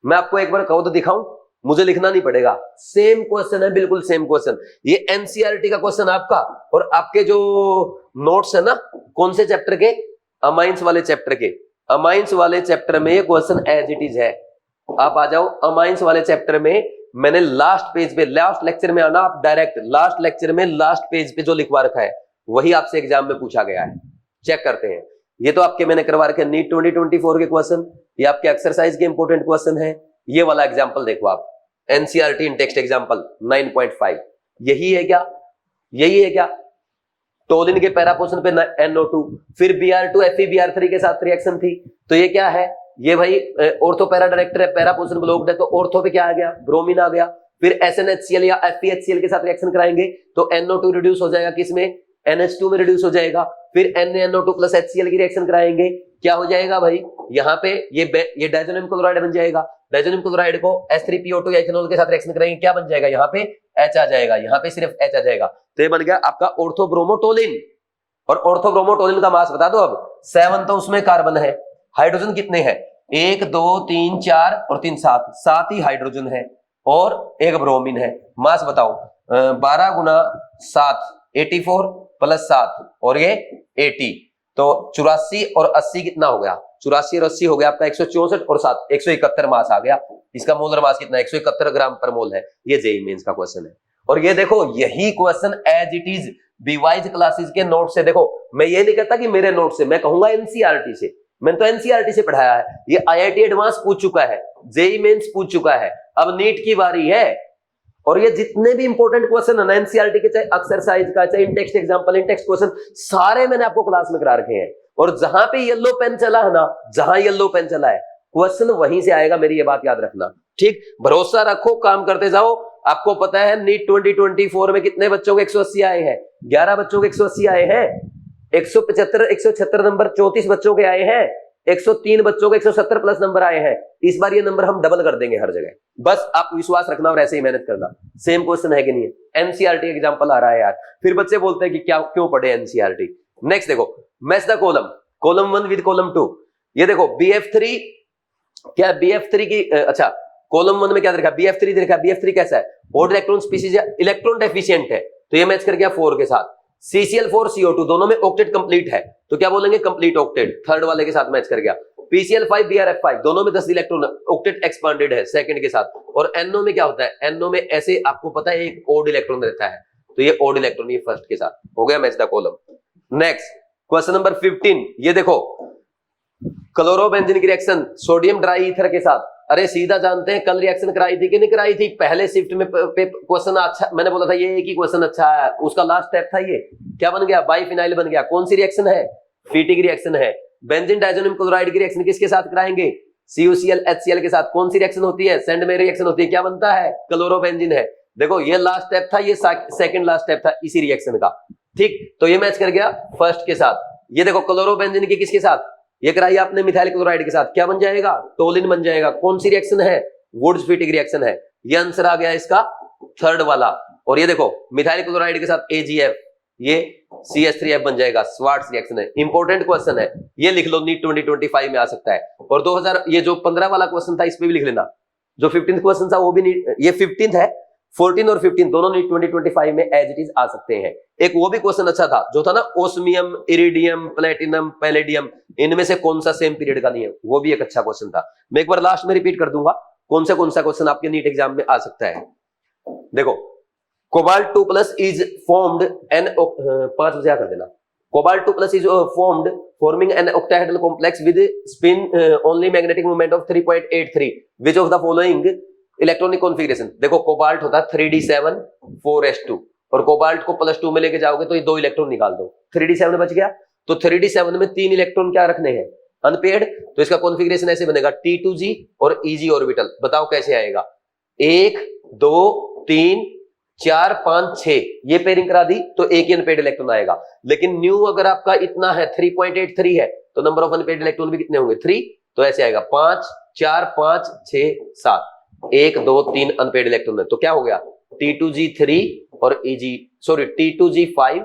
मैं आपको एक बार कहो तो दिखाऊं, मुझे लिखना नहीं पड़ेगा, सेम क्वेश्चन है, बिल्कुल सेम क्वेश्चन। ये एनसीईआरटी का क्वेश्चन आपका, और आपके जो नोट्स है ना, कौन से चैप्टर के, अमाइंस वाले चैप्टर के, अमाइंस वाले चैप्टर में ये क्वेश्चन एज इट इज है। आप आ जाओ अमाइंस वाले चैप्टर में, मैंने लास्ट पेज पे, लास्ट लेक्चर में आना आप, डायरेक्ट लास्ट लेक्चर में लास्ट पेज पे जो लिखवा रखा है वही आपसे एग्जाम में पूछा गया है। चेक करते हैं। ये तो आपके मैंने करवा रखे नीट 2024 के क्वेश्चन, ये आपके एक्सरसाइज के इंपॉर्टेंट क्वेश्चन है। ये वाला एग्जांपल देखो आप, एनसीईआरटी इन टेक्स्ट एग्जांपल 9.5, यही है क्या, यही है क्या। टोलिन के पैरा पोर्शन पे NO2, फिर Br2 FeBr3 के साथ रिएक्शन थी, तो ये क्या है, ये भाई ऑर्थो पैरा डायरेक्टर है, पैरा पोर्शन ब्लॉक्ड है, तो ऑर्थो पे क्या आ गया, ब्रोमीन आ गया। फिर SnHCl या FeHCl के साथ रिएक्शन कराएंगे तो NO2 रिड्यूस हो जाएगा, किसमें, NH2 में रिड्यूस हो जाएगा। फिर NaNO2 प्लस HCl की रिएक्शन कराएंगे, क्या हो जाएगा भाई, यहाँ पे ये डाइजोनियम क्लोराइड बन जाएगा। डाइजोनियम क्लोराइड को H3PO2 या इथेनॉल के साथ रिएक्शन करेंगे, क्या बन जाएगा, यहाँ पे H आ जाएगा, यहाँ पे सिर्फ H आ जाएगा। तो ये बन गया आपका ऑर्थोब्रोमोटोलिन। और ऑर्थोब्रोमोटोलिन का मास बता दो अब। 7 तो उसमें कार्बन है, हाइड्रोजन कितने हैं, 1 2 3 4 और 3 7, 7 ही हाइड्रोजन है और एक ब्रोमीन है। मास बताओ, 12 गुना 7 84 प्लस 7 और ये 80, तो 84 और 80 कितना हो गया, 84 और 80 हो गया आपका 164 और 7 171 मास आ गया। इसका मोलर मास कितना, 171 ग्राम पर मोल है। ये जेईई मेंस का क्वेश्चन है। और ये देखो यही क्वेश्चन एज इट इज बीवाइज क्लासेस के नोट से, देखो मैं ये नहीं कहता कि मेरे नोट से, मैं कहूंगा एनसीईआरटी से, मैंने तो एनसीईआरटी से पढ़ाया है। ये आईआईटी एडवांस पूछ चुका है, जेईई मेंस पूछ चुका है, अब नीट की बारी है। और ये जितने भी इंपॉर्टेंट क्वेश्चन है ना एनसीईआरटी के, चाहे एक्सरसाइज का, चाहे इन टेक्स्ट एग्जांपल, इन टेक्स्ट क्वेश्चन, सारे मैंने आपको क्लास में करा रखे हैं। और जहां पे येलो पेन चला है ना, जहां येलो पेन चला है क्वेश्चन वहीं से आएगा, मेरी ये बात याद रखना। ठीक, भरोसा रखो, काम करते जाओ। आपको पता है नीट 2024 में कितने बच्चों के 180 आए हैं, 11 बच्चों के 180 आए हैं। 176 नंबर 34 बच्चों के आए हैं, 103 बच्चों के 170 प्लस नंबर आए हैं। इस बार ये नंबर हम डबल कर देंगे हर जगह, बस आप विश्वास रखना और ऐसे ही मेहनत करना। सेम क्वेश्चन है कि नहीं है, एनसीईआरटी एग्जांपल आ रहा है यार। फिर बच्चे बोलते हैं कि क्या क्यों पढ़े एनसीईआरटी। नेक्स्ट देखो, match the column 1 with column 2। ये देखो BF3, क्या BF3 की, अच्छा कॉलम 1 में क्या देखा, BF3 देखा। BF3 कैसा है, odd electron species, electron deficient है, तो ये मैच कर गया 4 के साथ। CCl4 CO2 दोनों में ऑक्टेट कंप्लीट है, तो क्या बोलेंगे, कंप्लीट ऑक्टेट, थर्ड वाले के साथ मैच कर गया। PCl5 BrF5 दोनों में 10 इलेक्ट्रॉन, ऑक्टेट एक्सपांडेड है सेकंड के साथ। और NO में क्या होता है, NO में ऐसे आपको पता है एक ऑड इलेक्ट्रॉन रहता है, तो ये ऑड इलेक्ट्रॉन ये फर्स्ट के साथ हो गया match the column. Next question number 15, ये देखो क्लोरोबेंजीन की रिएक्शन सोडियम ड्राई ईथर के साथ। अरे सीधा जानते हैं, कल रिएक्शन कराई थी कि नहीं कराई थी, पहले शिफ्ट में क्वेश्चन अच्छा, मैंने बोला था ये एक ही क्वेश्चन अच्छा है, उसका लास्ट स्टेप था ये, क्या बन गया, बाइफिनाइल बन गया। कौन सी रिएक्शन है, फीटी की रिएक्शन है। बेंजीन डाइजोनियम क्लोराइड की रिएक्शन किसके साथ कराएंगे, CuCl HCl के साथ। कौन सी रिएक्शन होती है, सेंड में रिएक्शन होती है, क्या बनता है, क्लोरोबेंजीन है। देखो ये लास्ट स्टेप था, ये सेकंड लास्ट स्टेप था इसी रिएक्शन का। ठीक, तो ये मैच कर गया फर्स्ट के साथ। ये देखो क्लोरोबेंजीन की किसके साथ, ये कराई आपने मिथाइल क्लोराइड के साथ, क्या बन जाएगा, टोलिन बन जाएगा। कौन सी रिएक्शन है, वुड्स-फिटिक रिएक्शन है। ये आंसर आ गया इसका थर्ड वाला। और ये देखो मिथाइल क्लोराइड के साथ AgF, ये CH3F बन जाएगा, स्वार्ट्स रिएक्शन है। इंपॉर्टेंट क्वेश्चन है, ये लिख लो, नीट 2025 में आ सकता है। और 2000 ये जो 15 वाला क्वेश्चन था इस पे भी लिख लेना, जो 15th क्वेश्चन था वो भी नीट, ये 15th है, 14 और 15 दोनों नीट 2025 में एज इट इज आ सकते हैं। एक वो भी क्वेश्चन अच्छा था जो था ना, ओस्मियम, इरिडियम, प्लेटिनम, पैलेडियम, इनमें से कौन सा सेम पीरियड का नहीं है, वो भी एक अच्छा क्वेश्चन था। मैं एक बार लास्ट में रिपीट कर दूंगा कौन सा क्वेश्चन आपके नीट एग्जाम में आ सकता है। देखो कोबाल्ट 2+ इज फॉर्म्ड एन, 5 बजे कर देना, Cobalt 2 plus is formed forming an octahedral complex with spin only magnetic moment of 3.83. Which of the following electronic configuration? देखो कोबाल्ट होता है 3d7 4s2 और कोबाल्ट को +2 में लेके जाओगे तो ये 2 इलेक्ट्रॉन निकाल दो, 3d7 बच गया। तो 3d7 में 3 इलेक्ट्रॉन क्या रखने हैं? अनपेयर्ड। तो इसका कॉन्फ़िगरेशन ऐसे बनेगा T2g और Eg ऑर्बिटल। बताओ कैसे आएगा? 1 2 3 4 5 6 ये पेयरिंग करा दी तो एक ही अनपेयर्ड इलेक्ट्रॉन आएगा। लेकिन न्यू अगर आपका इतना है 3.83 है तो नंबर ऑफ अनपेयर्ड इलेक्ट्रॉन भी कितने होंगे? 3। तो ऐसे आएगा 5 4 5 6 7 1 2 3 अनपेयर्ड इलेक्ट्रॉन है। तो क्या हो गया? T2g3 और T2g5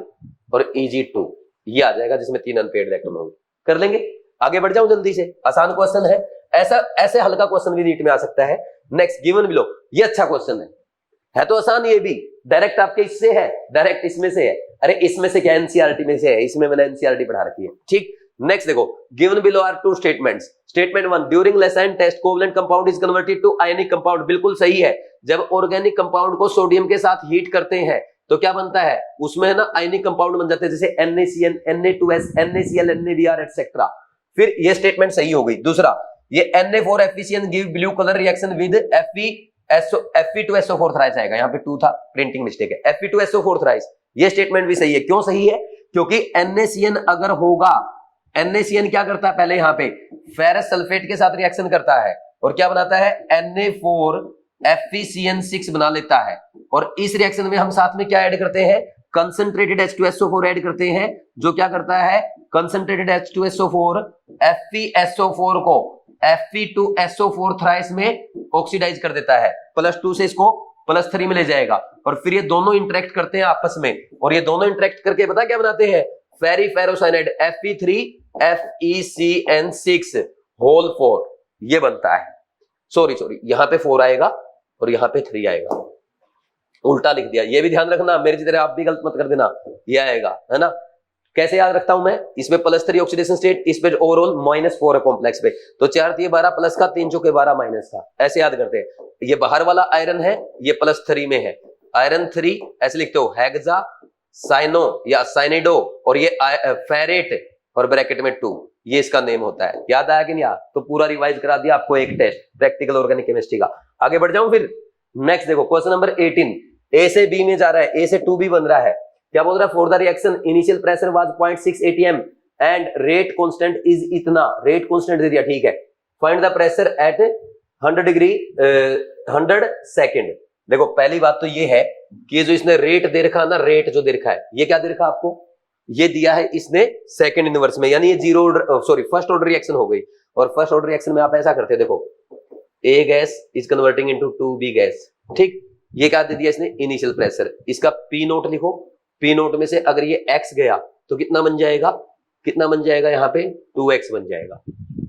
और Eg2 ये आ जाएगा जिसमें 3 अनपेयर्ड इलेक्ट्रॉन होंगे। कर लेंगे? आगे बढ़ जाऊं जल्दी से, आसान क्वेश्चन है। ऐसे हल्का क्वेश्चन भी नीट में आ सकता है। नेक्स्ट गिवन बिलो, ये अच्छा क्वेश्चन है तो आसान। ये भी डायरेक्ट आपके इससे है, डायरेक्ट इसमें से है। अरे इसमें से क्या? एनसीईआरटी में से है, इसमें मैंने एनसीईआरटी पढ़ा रखी है। ठीक, नेक्स्ट देखो, given below are 2 statements. Statement 1, during Lassaigne's test covalent compound is converted to ionic compound. बिल्कुल सही है। जब ऑर्गेनिक कंपाउंड को सोडियम के साथ हीट करते हैं तो क्या बनता है? उसमें है ना आयनिक कंपाउंड बन जाते हैं, जैसे NaCN, Na2S, NaCl, NaBr etcetera. फिर ये स्टेटमेंट सही हो गई। दूसरा, ये Na4FeCN give blue colour reaction with Fe2SO4 thrice आएगा। यहाँ पे 2 था, प्रिंटिंग मिस्टेक है। Fe2SO4 थ्राइस, ये स्टेटमेंट भी सही है। क्यों सही है? क्योंकि NaCN अगर होगा, NaCN क्या करता है? पहले यहाँ पे फेरस सल्फेट के साथ रिएक्शन करता है और क्या बनाता है? Na4FeCN6 बना लेता है। और इस रिएक्शन में हम साथ में क्या ऐड करते हैं? कंसंट्रेटेड H2SO4 ऐड करते हैं, जो क्या करता है? कंसंट्रेटेड H2SO4 FeSO4 को Fe2SO4 थ्राइस में ऑक्सीडाइज कर देता है। +2 से इसको +3 में ले जाएगा और फिर ये दोनों इंटरेक्ट करते हैं आपस में, और ये दोनों इंटरेक्ट करके पता क्या बनाते हैं? फेरिफेरोसाइनाइड Fe3FeCN6 होल 4 ये बनता है। सॉरी यहां पे 4 आएगा और यहां पे 3 आएगा, उल्टा लिख दिया। ये भी ध्यान रखना, मेरी तरह आप भी गलत मत कर देना। ये आएगा, है ना? कैसे याद रखता हूं मैं? इसमें +3 ऑक्सीडेशन स्टेट, इस पे ओवरऑल -4 है कॉम्प्लेक्स पे, तो 4 × 12 प्लस का, 3 × 12 माइनस का। ऐसे याद करते हैं। ये बाहर वाला आयरन है, ये +3 में है। आयरन 3 ऐसे लिखते हो, हेक्सा साइनो या साइनिडो, और ये फेरेट और ब्रैकेट में 2, ये इसका नेम होता है। याद आया कि नहीं? तो पूरा रिवाइज करा दिया आपको एक टेस्ट प्रैक्टिकल ऑर्गेनिक केमिस्ट्री का। आगे बढ़ जाऊं फिर। नेक्स्ट देखो, क्वेश्चन नंबर 18, ए से बी में जा रहा है, ए से 2b बन रहा है। क्या बोल रहा है? For the reaction initial pressure was 0.6 atm and rate constant is इतना। रेट कांस्टेंट दे दिया, ठीक है। Find the pressure at 100 degree 100 second. देखो पहली बात तो ये है कि ये जो इसने रेट दे रखा ना, रेट जो दे रखा है, ये क्या दे रखा आपको? ये दिया है इसने सेकंड इनवर्स में, यानी ये फर्स्ट ऑर्डर रिएक्शन हो गई। और फर्स्ट ऑर्डर रिएक्शन में आप ऐसा करते हैं, देखो A gas is converting into 2b gas. ठीक, ये क्या दे दिया इसने? Initial pressure. इसका P नोट लिखो। P नोट में से अगर ये x गया तो कितना बन जाएगा? कितना बन जाएगा? यहाँ पे 2x बन जाएगा।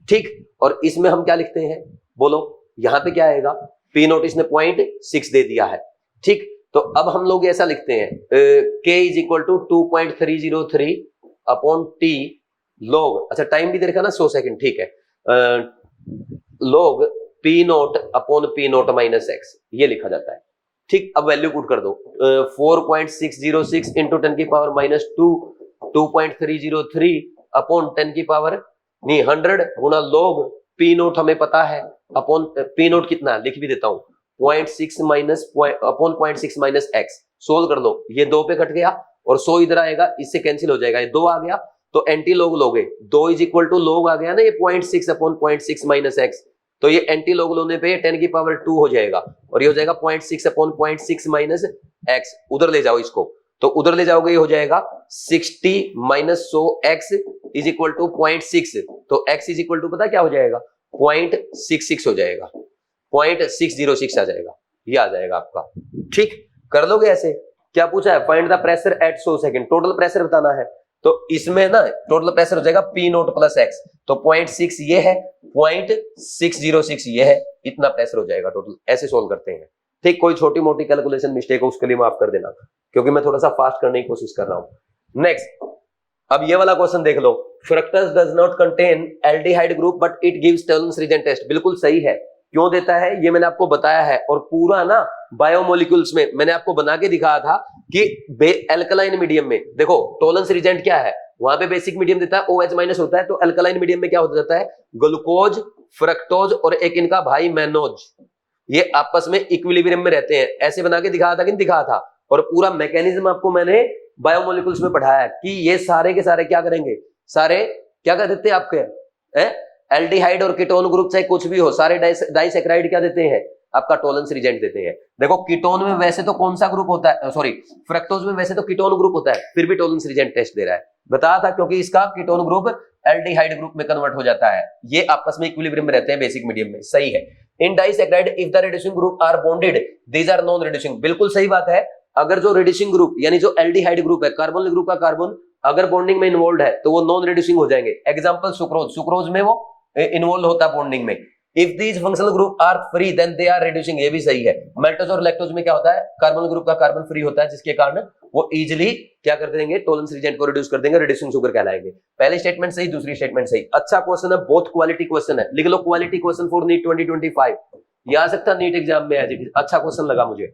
ठीक, और इसमें हम क्या लिखते हैं? बोलो, यहाँ पे क्या आएगा? P नोट इसने 0.6 दे दिया है। ठीक, तो अब हम लोग ऐसा लिखते हैं, K is equal to 2.303 upon T log, अच्छा टाइम भी दे रखा ना 100 सेकंड, ठीक है, log P naught upon P naught minus x, ये लिखा जाता है। ठीक, अब वैल्यू पुट कर दो, 4.606 इंटू 10 की पावर -2, 2.303 अपॉन 10 की पावर नहीं 100 गुना लॉग P नोट हमें पता है, अपॉन P नोट कितना लिख भी देता हूं, 0.6 minus upon 0.6 minus x। Solve कर लो, ये 2 पे कट गया और 100 इधर आएगा, इससे कैंसिल हो जाएगा, ये 2 आ गया तो एंटी लॉग लोगे, 2 इज इक्वल टू लॉग आ गया ना, ये 0.6 अपॉन 0.6 माइनस x, तो ये एंटी लॉग लोने पे 10 की पावर 2 हो जाएगा और ये हो जाएगा 0.6 अपॉन 0.6 माइनस x। उधर ले जाओ इसको, तो उधर ले जाओगे ये हो जाएगा 60 minus 100x is equal to 0.6, तो x इज इक्वल टू पता क्या हो जाएगा? 0.66 हो जाएगा, 0.606 आ जाएगा, ये आ जाएगा आपका। ठीक, कर लोगे ऐसे? क्या पूछा है? Find the pressure at 100 second, total pressure बताना है, तो इसमें ना टोटल प्रेशर हो जाएगा P नोट प्लस x, तो 0.6 ये है, 0.606 ये है, इतना प्रेशर हो जाएगा टोटल। ऐसे सोल्व करते हैं। ठीक, कोई छोटी मोटी कैलकुलेशन मिस्टेक हो उसके लिए माफ कर देना, क्योंकि मैं थोड़ा सा फास्ट करने की कोशिश कर रहा हूं। नेक्स्ट, अब ये वाला क्वेश्चन देख लो, fructose does not contain aldehyde group but it gives Tollens reagent test. बिल्कुल सही है, क्यों देता है ये मैंने आपको बताया है, और पूरा ना बायोमोलिक्यूल्स में मैंने आपको बना के दिखाया था कि एल्कलाइन मीडियम में देखो टॉलरेंस रीजेंट क्या है, वहां पे बेसिक मीडियम देता है, OH माइनस होता है, तो अल्कलाइन मीडियम में क्या हो जाता है, ग्लूकोज, फ्रक्टोज और एक इनका भाई मैनोज, ये आपस में इक्विलिब्रियम में रहते हैं। ऐसे बना के दिखाया था कि नहीं दिखाया था, और पूरा मैकेनिज्म आपको मैंने बायोमोलिकुल्स में पढ़ाया है कि ये सारे के सारे क्या करेंगे, सारे क्या कर देते हैं आपके एल्डिहाइड और कीटोन ग्रुप चाहे कुछ भी हो, सारे डाइसैकेराइड क्या देते हैं, आपका टोलेंस रिजेंट देते हैं। देखो कीटोन में वैसे तो कौन सा ग्रुप होता है, सॉरी फ्रक्टोज में वैसे तो कीटोन ग्रुप होता है, फिर भी टोलेंस रिजेंट टेस्ट दे रहा है, बताया था, क्योंकि इसका कीटोन ग्रुप एल्डिहाइड ग्रुप में कन्वर्ट हो जाता है, ये आपस में इक्विलिब्रियम में रहते हैं बेसिक मीडियम में, सही है। In disaccharide if the reducing group are bonded these are non reducing, बिल्कुल सही बात है। अगर जो रिड्यूसिंग ग्रुप यानी जो एल्डिहाइड ग्रुप है, कार्बोनिल ग्रुप का कार्बन अगर बॉन्डिंग में इन्वॉल्व है तो वो नॉन रिड्यूसिंग हो जाएंगे। एग्जांपल सुक्रोज, सुक्रोज में वो इन्वॉल्व होता है बॉन्डिंग में। If these functional group are free then they are reducing, ये भी सही है। मेल्टोज और लैक्टोज में क्या होता है, कार्बन ग्रुप का कार्बन फ्री होता है, जिसके कारण वो इजीली क्या कर देंगे, टोलेंस रिजेंट को रिड्यूस कर देंगे, रिड्यूसिंग शुगर कहलाएंगे। पहली स्टेटमेंट सही, दूसरी स्टेटमेंट सही। अच्छा क्वेश्चन है, बहुत क्वालिटी क्वेश्चन है, लिख लो क्वालिटी क्वेश्चन फॉर नीट 2025, ये आ सकता नीट एग्जाम में एज इट इज, अच्छा क्वेश्चन लगा मुझे।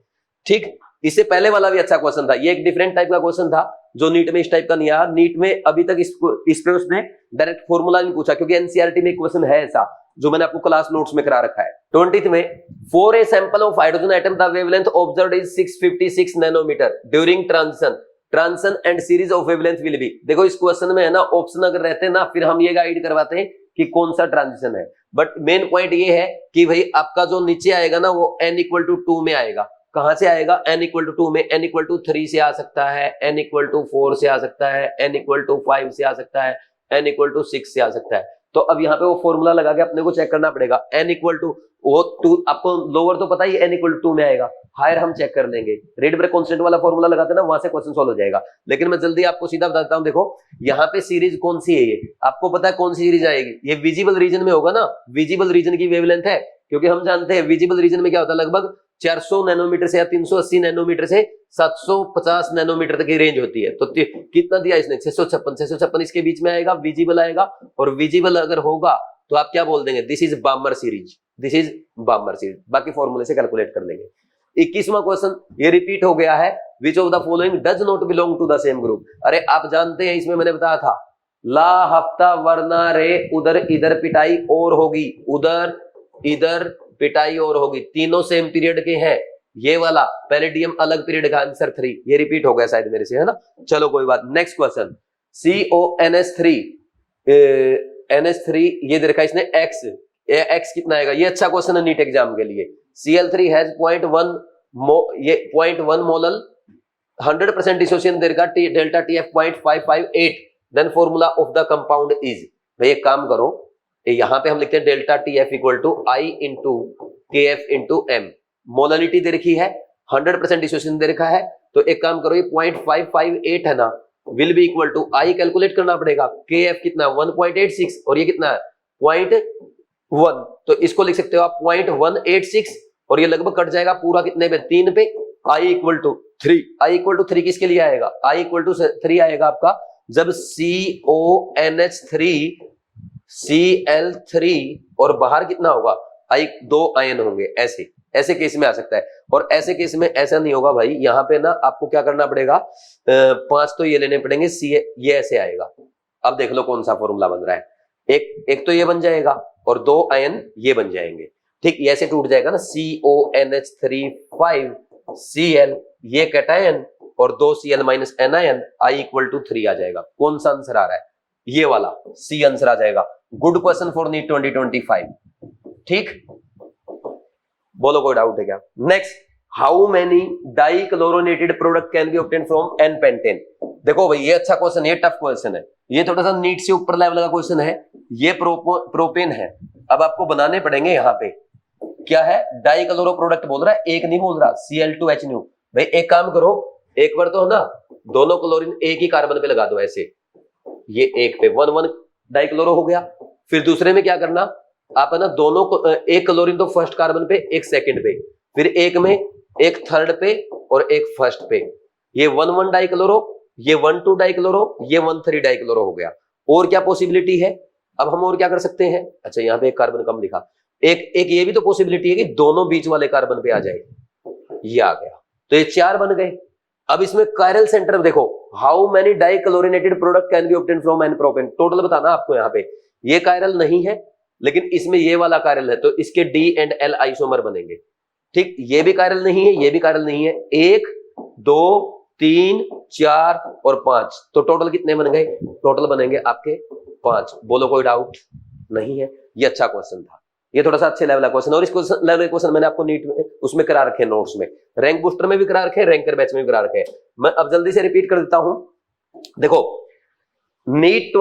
ठीक, इससे पहले वाला भी अच्छा क्वेश्चन था, ये एक डिफरेंट टाइप का क्वेश्चन था जो नीट में इस टाइप का नहीं आया। नीट में अभी तक इस पे उसने डायरेक्ट फॉर्मूला नहीं पूछा, क्योंकि एनसीईआरटी में एक क्वेश्चन है ऐसा जो मैंने आपको क्लास नोट्स में करा रखा है। 20th में for a sample of hydrogen atom the wavelength observed is 656 nanometre during transition and series of wavelength will be. देखो इस क्वेश्चन में है ना ऑप्शन अगर रहते हैं ना, फिर हम ये गाइड करवाते हैं कि कौन सा ट्रांजिशन है, बट मेन पॉइंट ये है कि भाई आपका जो नीचे आएगा ना वो n=2 में आएगा। कहां से आएगा, n=2 में, n=3 से आ सकता है, n=4 से आ सकता है, n=5 से आ सकता है, n=6 से आ सकता है। तो अब यहाँ पे वो फॉर्मूला लगा के अपने को चेक करना पड़ेगा। n=2, आपको लोअर तो पता ही n=2 में आएगा, हायर हम चेक कर लेंगे। रेडबर्ग कांस्टेंट वाला फॉर्मूला लगाते हैं ना, वहां से क्वेश्चन सॉल्व हो जाएगा। लेकिन मैं जल्दी आपको सीधा बताता हूँ, देखो यहाँ पे सीरीज कौन सी है, ये आपको पता है कौन सी सीरीज आएगी, ये विजिबल रीजन में होगा ना, विजिबल रीजन की वेवलेंथ है, क्योंकि हम जानते हैं विजिबल रीजन में क्या होता है, लगभग 400 नैनोमीटर से या 380 नैनोमीटर से 750 नैनोमीटर तक की रेंज होती है। तो कितना दिया इसने, 656 इसके बीच में आएगा, विजिबल आएगा, और विजिबल अगर होगा तो आप क्या बोल देंगे, this is बामर series, this is बामर series. बाकी फॉर्मूले से कैलकुलेट कर लेंगे। 21वां क्वेश्चन ये रिपीट हो गया है, which of the following does not belong to the same group. अरे आप जानते हैं, इसमें मैंने बताया था, ला हफ्ता वरना रे, उधर इधर पिटाई और होगी, उधर इधर पिटाई और होगी, तीनों सेम पीरियड के हैं। ये वाला पैलेडियम अलग पीरियड का, आंसर 3, ये रिपीट हो गया शायद मेरे से, है ना। चलो कोई बात, नेक्स्ट क्वेश्चन, CONS3 NH3 ये दे रखा है इसने X कितना आएगा, ये अच्छा क्वेश्चन है नीट एग्जाम के लिए। Cl3 हैज 0.1 मोलल 100% डिसोसिएशन दे रखा, delta TF 0.558, then formula of the compound is. भाई एक काम करो, यहां पे हम लिखते हैं delta TF = I × KF × M। Molality दे रखी है, 100% डिसोसिएशन दे रखा है, तो एक काम करो, ये 0.558 है ना, will be equal to I calculate करना पड़ेगा, KF कितना 1.86 और ये कितना है 0.1, तो इसको लिख सकते हो आप 0.186, और ये लगभग कट जाएगा पूरा कितने पे, 3 पे। I = 3, I = 3 किसके लिए आएगा, I = 3 आएगा आपका जब CONH3 Cl3 और बाहर कितना होगा, 2 आयन होंगे, ऐसे केस में आ सकता है। और ऐसे केस में ऐसा नहीं होगा भाई, यहाँ पे ना आपको क्या करना पड़ेगा, 5 तो ये लेने पड़ेंगे, ये ऐसे आएगा। अब देख लो कौन सा फॉर्मूला बन रहा है, एक तो ये बन जाएगा और 2 आयन ये बन जाएंगे, ठीक, ये ऐसे टूट जाएगा ना, CONH3 5Cl, ये कैटायन और 2 Cl - एनायन, I = 3 आ जाएगा। कौन सा आंसर आ रहा है, ये वाला C आंसर आ जाएगा। गुड क्वेश्चन फॉर नीट 2025, ठीक, बोलो कोई डाउट है क्या। Next, how many dichlorinated product can be obtain from N-पेंटेन। देखो भाई ये अच्छा क्वेश्चन, ये टफ क्वेश्चन है, ये थोड़ा सा नीट से ऊपर लेवल का क्वेश्चन है। ये प्रोपेन है, अब आपको बनाने पड़ेंगे, यहाँ पे क्या है, डाइक्लोरो प्रोडक्ट बोल रहा है, एक नहीं बोल रहा, Cl2H। भाई एक काम करो, एक बार तो है ना, दोनों क्लोरीन एक ही कार्बन पे लगा दो, ऐसे ये एक पे 1 डाइक्लोरो हो गया। फिर दूसरे में क्या करना, आप है ना दोनों को, एक क्लोरीन तो फर्स्ट कार्बन पे, एक सेकंड पे, फिर एक में एक थर्ड पे और एक फर्स्ट पे, ये 1 डाइक्लोरो, ये 1 डाइक्लोरो, ये 1 डाइक्लोरो हो गया। और क्या पॉसिबिलिटी है, अब हम और क्या कर सकते हैं, अच्छा यहाँ पे एक कार्बन कम लिखा, एक ये भी तो पॉसिबिलिटी है कि दोनों बीच वाले कार्बन पे आ जाए, ये आ गया, तो ये 4 बन गए। अब इसमें कायरल सेंटर देखो, how many dichlorinated product can be obtain from N propane, total बताना आपको। यहाँ पे ये कायरल नहीं है, लेकिन इसमें ये वाला कायरल है, तो इसके डी एंड एल आइसोमर बनेंगे। ठीक, ये भी कायरल नहीं है, ये भी कायरल नहीं है। 1 2 3 4 और 5, तो टोटल कितने बन गए? टोटल बनेंगे आपके 5। बोलो कोई डाउट नहीं है? ये अच्छा क्वेश्चन था, ये थोड़ा सा अच्छे लेवल का क्वेश्चन। और इस लेवल के क्वेश्चन मैंने आपको नीट में उसमें करा रखे हैं, नोट्स में, रैंक बूस्टर में भी करा रखे हैं, रैंकर बैच में भी करा रखे हैं। मैं अब जल्दी से रिपीट कर देता हूं। देखो नीट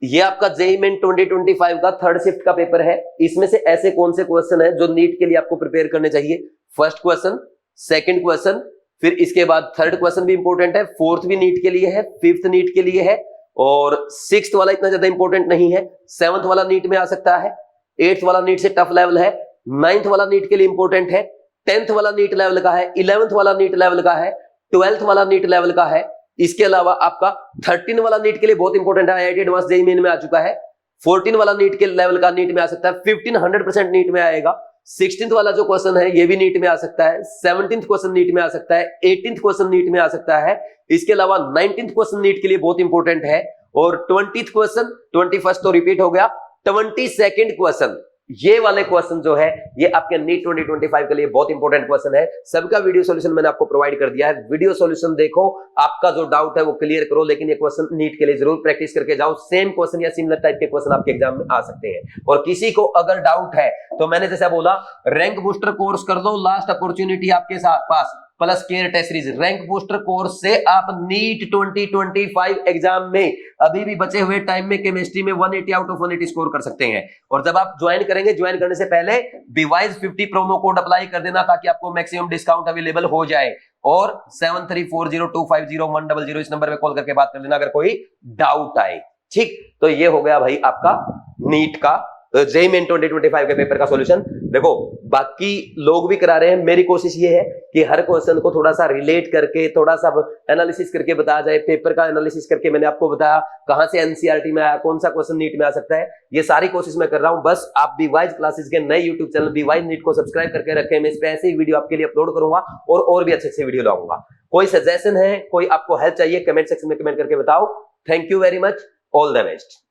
ये आपका जेईई मेन 2025 का थर्ड शिफ्ट का पेपर है। इसमें से ऐसे कौन से क्वेश्चन है जो नीट के लिए आपको प्रिपेयर करने चाहिए? फर्स्ट क्वेश्चन, सेकंड क्वेश्चन, फिर इसके बाद थर्ड क्वेश्चन भी इंपॉर्टेंट है, फोर्थ भी नीट के लिए है, फिफ्थ नीट के लिए है, और सिक्स्थ वाला इतना ज्यादा इंपॉर्टेंट नहीं है, सेवंथ वाला नीट में आ सकता है, एट्थ वाला नीट से टफ लेवल है, नाइन्थ वाला नीट के लिए इंपॉर्टेंट है, 10th वाला नीट लेवल का है, 11th वाला नीट लेवल का है, 12th वाला नीट लेवल का है। इसके अलावा आपका 13 वाला नीट के लिए बहुत इंपॉर्टेंट है, आईआईटी एडवांस जेईई मेन में आ चुका है। 14 वाला नीट के लेवल का नीट में आ सकता है, 15 100% नीट में आएगा। 16th वाला जो क्वेश्चन है ये भी नीट में आ सकता है, 17th क्वेश्चन नीट में आ सकता है, 18th क्वेश्चन नीट में आ सकता है। इसके अलावा 19th क्वेश्चन नीट के लिए बहुत इंपॉर्टेंट है, और 20th क्वेश्चन, 21st तो रिपीट हो गया, 22nd क्वेश्चन, ये वाले क्वेश्चन जो है ये आपके नीट 2025 के लिए बहुत इंपॉर्टेंट क्वेश्चन है। सबका वीडियो सॉल्यूशन मैंने आपको प्रोवाइड कर दिया है, वीडियो सॉल्यूशन देखो, आपका जो डाउट है वो क्लियर करो, लेकिन ये क्वेश्चन नीट के लिए जरूर प्रैक्टिस करके जाओ। सेम क्वेश्चन या सिमिलर टाइप के क्वेश्चन आपके एग्जाम में आ सकते हैं। और किसी को अगर डाउट है तो मैंने जैसा बोला, रैंक बूस्टर कोर्स कर दो, लास्ट अपॉर्चुनिटी आपके पास, plus care test series. Rank booster course से आप नीट 2025 एग्जाम में अभी भी बचे हुए टाइम में केमिस्ट्री में 180 आउट ऑफ 180 स्कोर कर सकते हैं। और जब आप ज्वाइन करेंगे, ज्वाइन करने से पहले बीवाइज 50 प्रोमो कोड अप्लाई कर देना, ताकि आपको मैक्सिमम डिस्काउंट अवेलेबल हो जाए। और 7340250100 इस नंबर पे कॉल करके बात कर लेना अगर कोई डाउट आए। ठीक, तो ये हो गया भाई आपका नीट का जेईई मेन 2025 के पेपर का सॉल्यूशन। देखो बाकी लोग भी करा रहे हैं, मेरी कोशिश ये है कि हर क्वेश्चन को थोड़ा सा रिलेट करके, थोड़ा सा एनालिसिस करके बताया जाए। पेपर का एनालिसिस करके मैंने आपको बताया कहां से एनसीईआरटी में आया, कौन सा क्वेश्चन नीट में आ सकता है, ये सारी कोशिश मैं कर रहा हूं। बस आप बीवाइज क्लासेस के नए यूट्यूब चैनल बीवाइज नीट को सब्सक्राइब करके रखें, मैं इस पे ऐसे ही वीडियो आपके लिए अपलोड करूंगा और भी अच्छे वीडियो लाऊंगा। कोई सजेशन है, कोई आपको हेल्प चाहिए, कमेंट सेक्शन में कमेंट करके बताओ। Thank you very much, all the best.